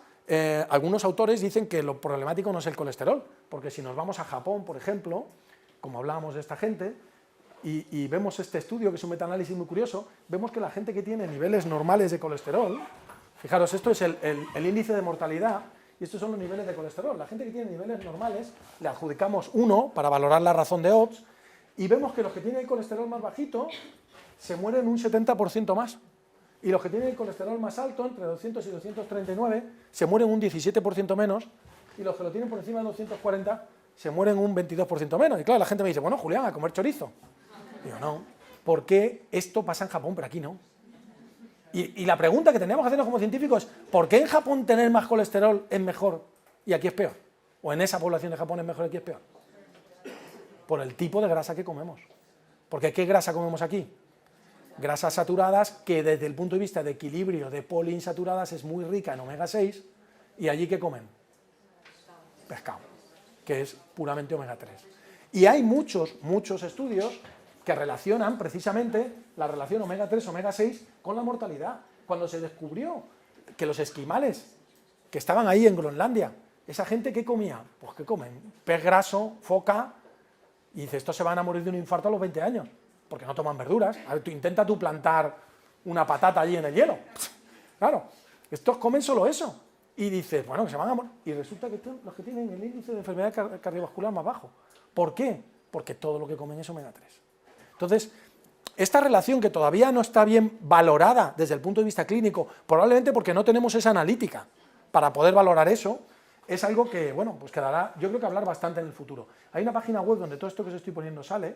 algunos autores dicen que lo problemático no es el colesterol, porque si nos vamos a Japón, por ejemplo, como hablábamos de esta gente, y vemos este estudio, que es un metaanálisis muy curioso, vemos que la gente que tiene niveles normales de colesterol, fijaros, esto es el índice de mortalidad, y estos son los niveles de colesterol. La gente que tiene niveles normales, le adjudicamos 1 para valorar la razón de Odds, y vemos que los que tienen el colesterol más bajito se mueren un 70% más. Y los que tienen el colesterol más alto, entre 200 y 239, se mueren un 17% menos, y los que lo tienen por encima de 240 se mueren un 22% menos. Y claro, la gente me dice, bueno, Julián, a comer chorizo. Digo, no, ¿por qué esto pasa en Japón, pero aquí no? Y la pregunta que tenemos que hacernos como científicos es, ¿por qué en Japón tener más colesterol es mejor y aquí es peor? ¿O en esa población de Japón es mejor y aquí es peor? Por el tipo de grasa que comemos. Porque ¿qué grasa comemos aquí? Grasas saturadas, que desde el punto de vista de equilibrio de poliinsaturadas es muy rica en omega 6, y allí ¿qué comen? Pescado, que es puramente omega 3. Y hay muchos estudios que relacionan precisamente la relación omega 3, omega 6 con la mortalidad. Cuando se descubrió que los esquimales que estaban ahí en Groenlandia, esa gente ¿qué comía? Pues ¿qué comen? Pez graso, foca, y dice, estos se van a morir de un infarto a los 20 años. Porque no toman verduras. A ver, intenta plantar una patata allí en el hielo. Claro, estos comen solo eso. Y dices, bueno, que se van a morir. Y resulta que los que tienen el índice de enfermedad cardiovascular más bajo. ¿Por qué? Porque todo lo que comen es omega 3. Entonces, esta relación, que todavía no está bien valorada desde el punto de vista clínico, probablemente porque no tenemos esa analítica para poder valorar eso, es algo que, bueno, pues quedará, yo creo que hablar bastante en el futuro. Hay una página web donde todo esto que os estoy poniendo sale,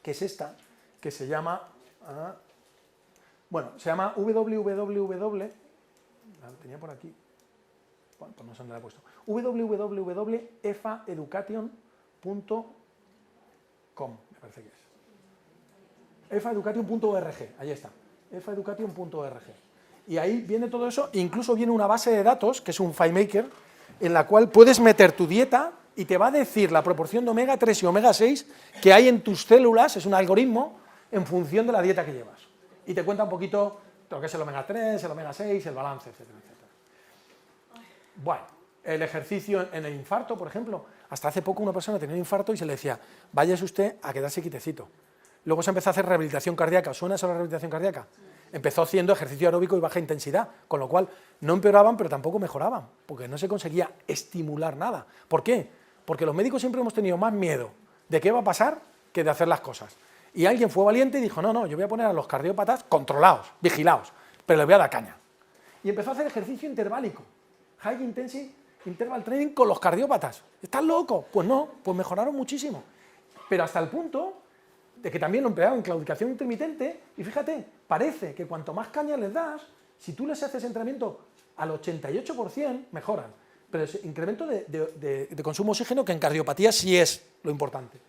que es esta, que se llama, se llama www, la tenía por aquí, bueno, pues no sé dónde la he puesto, www.efaeducation.com, me parece que es. efaeducation.org, ahí está, efaeducation.org. Y ahí viene todo eso, incluso viene una base de datos, que es un FileMaker, en la cual puedes meter tu dieta y te va a decir la proporción de omega 3 y omega 6 que hay en tus células, es un algoritmo, en función de la dieta que llevas. Y te cuenta un poquito lo que es el omega 3, el omega 6, el balance, etcétera, etcétera. Bueno, el ejercicio en el infarto, por ejemplo, hasta hace poco una persona tenía un infarto y se le decía, váyase usted a quedarse quietecito. Luego se empezó a hacer rehabilitación cardíaca. ¿Suena eso la rehabilitación cardíaca? Empezó haciendo ejercicio aeróbico y baja intensidad, con lo cual no empeoraban, pero tampoco mejoraban, porque no se conseguía estimular nada. ¿Por qué? Porque los médicos siempre hemos tenido más miedo de qué va a pasar que de hacer las cosas. Y alguien fue valiente y dijo, no, yo voy a poner a los cardiópatas controlados, vigilados, pero les voy a dar caña. Y empezó a hacer ejercicio interválico, high intensity interval training con los cardiópatas. ¿Estás loco? Pues no, pues mejoraron muchísimo. Pero hasta el punto de que también lo emplearon en claudicación intermitente, y fíjate, parece que cuanto más caña les das, si tú les haces entrenamiento al 88%, mejoran. Pero ese incremento de consumo de oxígeno, que en cardiopatía sí es lo importante.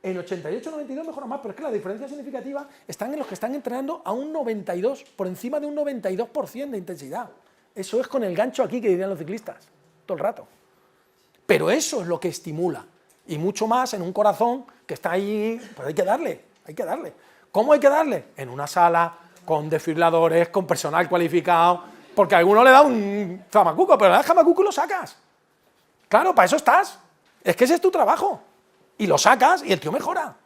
En 88-92 mejoran más, pero es que la diferencia significativa está en los que están entrenando a un 92, por encima de un 92% de intensidad. Eso es con el gancho aquí que dirían los ciclistas, todo el rato. Pero eso es lo que estimula. Y mucho más en un corazón que está ahí, pero hay que darle. ¿Cómo hay que darle? En una sala, con desfibriladores, con personal cualificado, porque a alguno le da un jamacuco, pero el jamacuco lo sacas. Claro, para eso estás. Es que ese es tu trabajo. Y lo sacas y el tío mejora.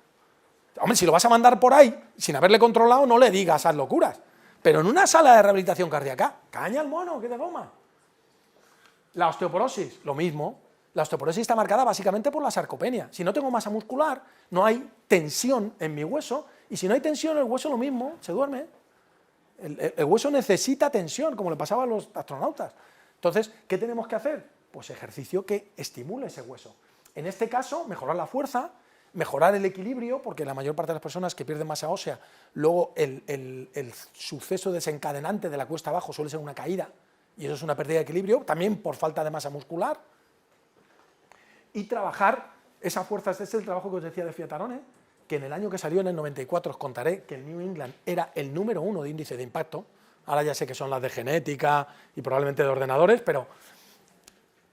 Hombre, si lo vas a mandar por ahí, sin haberle controlado, no le digas esas locuras. Pero en una sala de rehabilitación cardíaca, caña al mono, que de goma. La osteoporosis, lo mismo. La osteoporosis está marcada básicamente por la sarcopenia. Si no tengo masa muscular, no hay tensión en mi hueso, y si no hay tensión, el hueso lo mismo, se duerme. El hueso necesita tensión, como le pasaba a los astronautas. Entonces, ¿qué tenemos que hacer? Pues ejercicio que estimule ese hueso. En este caso, mejorar la fuerza, mejorar el equilibrio, porque la mayor parte de las personas que pierden masa ósea, luego el suceso desencadenante de la cuesta abajo suele ser una caída, y eso es una pérdida de equilibrio, también por falta de masa muscular. Y trabajar esa fuerza, este es el trabajo que os decía de Fiatarone, que en el año que salió, en el 94, os contaré que el New England era el número 1 de índice de impacto. Ahora ya sé que son las de genética y probablemente de ordenadores, pero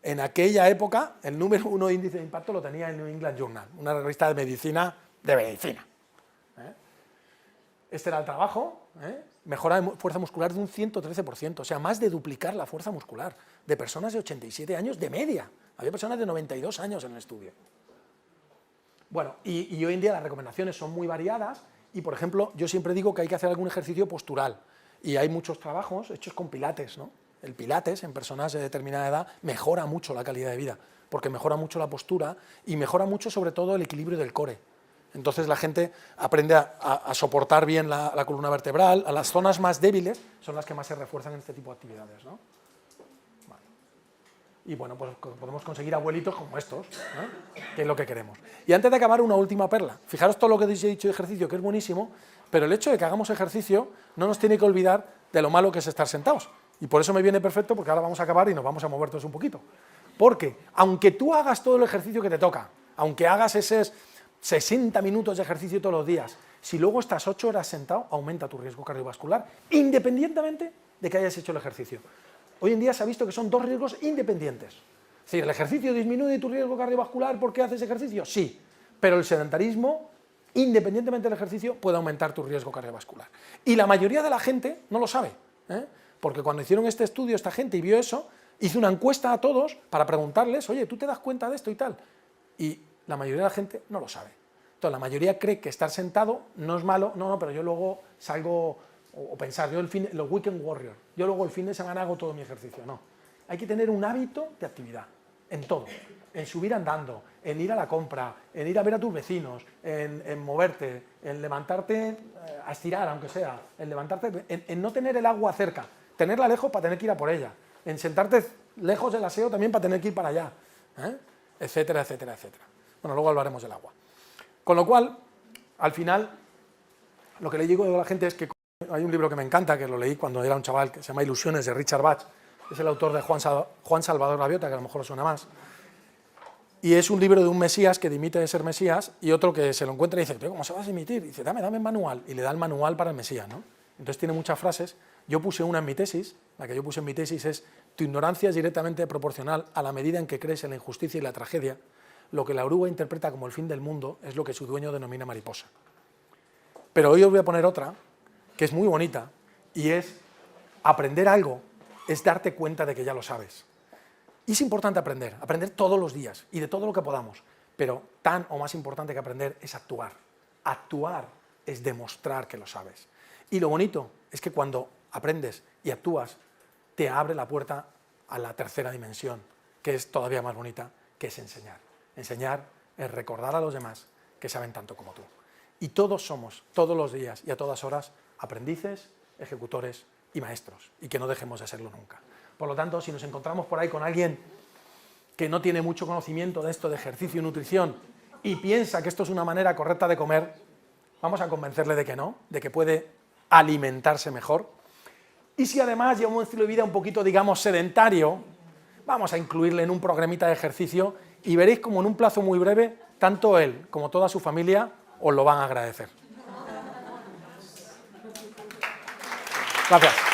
en aquella época el número 1 de índice de impacto lo tenía el New England Journal, una revista de medicina. Este era el trabajo, mejora de fuerza muscular de un 113%, o sea, más de duplicar la fuerza muscular de personas de 87 años de media. Había personas de 92 años en el estudio. Bueno, y hoy en día las recomendaciones son muy variadas y, por ejemplo, yo siempre digo que hay que hacer algún ejercicio postural y hay muchos trabajos hechos con pilates, ¿no? El pilates en personas de determinada edad mejora mucho la calidad de vida porque mejora mucho la postura y mejora mucho sobre todo el equilibrio del core. Entonces la gente aprende a soportar bien la columna vertebral, a las zonas más débiles son las que más se refuerzan en este tipo de actividades, ¿no? Y bueno, pues podemos conseguir abuelitos como estos, que es lo que queremos. Y antes de acabar, una última perla. Fijaros todo lo que os he dicho de ejercicio, que es buenísimo, pero el hecho de que hagamos ejercicio no nos tiene que olvidar de lo malo que es estar sentados. Y por eso me viene perfecto, porque ahora vamos a acabar y nos vamos a mover todos un poquito. Porque, aunque tú hagas todo el ejercicio que te toca, aunque hagas esos 60 minutos de ejercicio todos los días, si luego estás 8 horas sentado, aumenta tu riesgo cardiovascular, independientemente de que hayas hecho el ejercicio. Hoy en día se ha visto que son dos riesgos independientes. Es decir, ¿el ejercicio disminuye tu riesgo cardiovascular porque haces ejercicio? Sí, pero el sedentarismo, independientemente del ejercicio, puede aumentar tu riesgo cardiovascular. Y la mayoría de la gente no lo sabe, porque cuando hicieron este estudio, esta gente, y vio eso, hizo una encuesta a todos para preguntarles, oye, ¿tú te das cuenta de esto y tal? Y la mayoría de la gente no lo sabe. Entonces, la mayoría cree que estar sentado no es malo, no, pero yo luego salgo... O pensar, los weekend warrior, yo luego el fin de semana hago todo mi ejercicio. No, hay que tener un hábito de actividad, en todo, en subir andando, en ir a la compra, en ir a ver a tus vecinos, en moverte, en levantarte a estirar, aunque sea, en levantarte, en no tener el agua cerca, tenerla lejos para tener que ir a por ella, en sentarte lejos del aseo también para tener que ir para allá, etcétera, etcétera, etcétera. Bueno, luego hablaremos del agua. Con lo cual, al final, lo que le digo a la gente es que hay un libro que me encanta, que lo leí cuando era un chaval, que se llama Ilusiones, de Richard Bach, es el autor de Juan Salvador Gaviota, que a lo mejor os suena más, y es un libro de un Mesías que dimite de ser Mesías, y otro que se lo encuentra y dice, ¿cómo se va a dimitir? Y dice, dame el manual, y le da el manual para el Mesías, ¿no? Entonces tiene muchas frases, yo puse una en mi tesis, la que yo puse en mi tesis es, tu ignorancia es directamente proporcional a la medida en que crees en la injusticia y la tragedia, lo que la oruga interpreta como el fin del mundo es lo que su dueño denomina mariposa. Pero hoy os voy a poner otra, que es muy bonita, y es aprender algo, es darte cuenta de que ya lo sabes. Y es importante aprender todos los días, y de todo lo que podamos, pero tan o más importante que aprender es actuar. Actuar es demostrar que lo sabes. Y lo bonito es que cuando aprendes y actúas, te abre la puerta a la tercera dimensión, que es todavía más bonita, que es enseñar. Enseñar es recordar a los demás que saben tanto como tú. Y todos somos, todos los días y a todas horas, aprendices, ejecutores y maestros, y que no dejemos de serlo nunca. Por lo tanto, si nos encontramos por ahí con alguien que no tiene mucho conocimiento de esto de ejercicio y nutrición y piensa que esto es una manera correcta de comer, vamos a convencerle de que no, de que puede alimentarse mejor. Y si además lleva un estilo de vida un poquito, digamos, sedentario, vamos a incluirle en un programita de ejercicio y veréis como en un plazo muy breve, tanto él como toda su familia os lo van a agradecer. Gracias.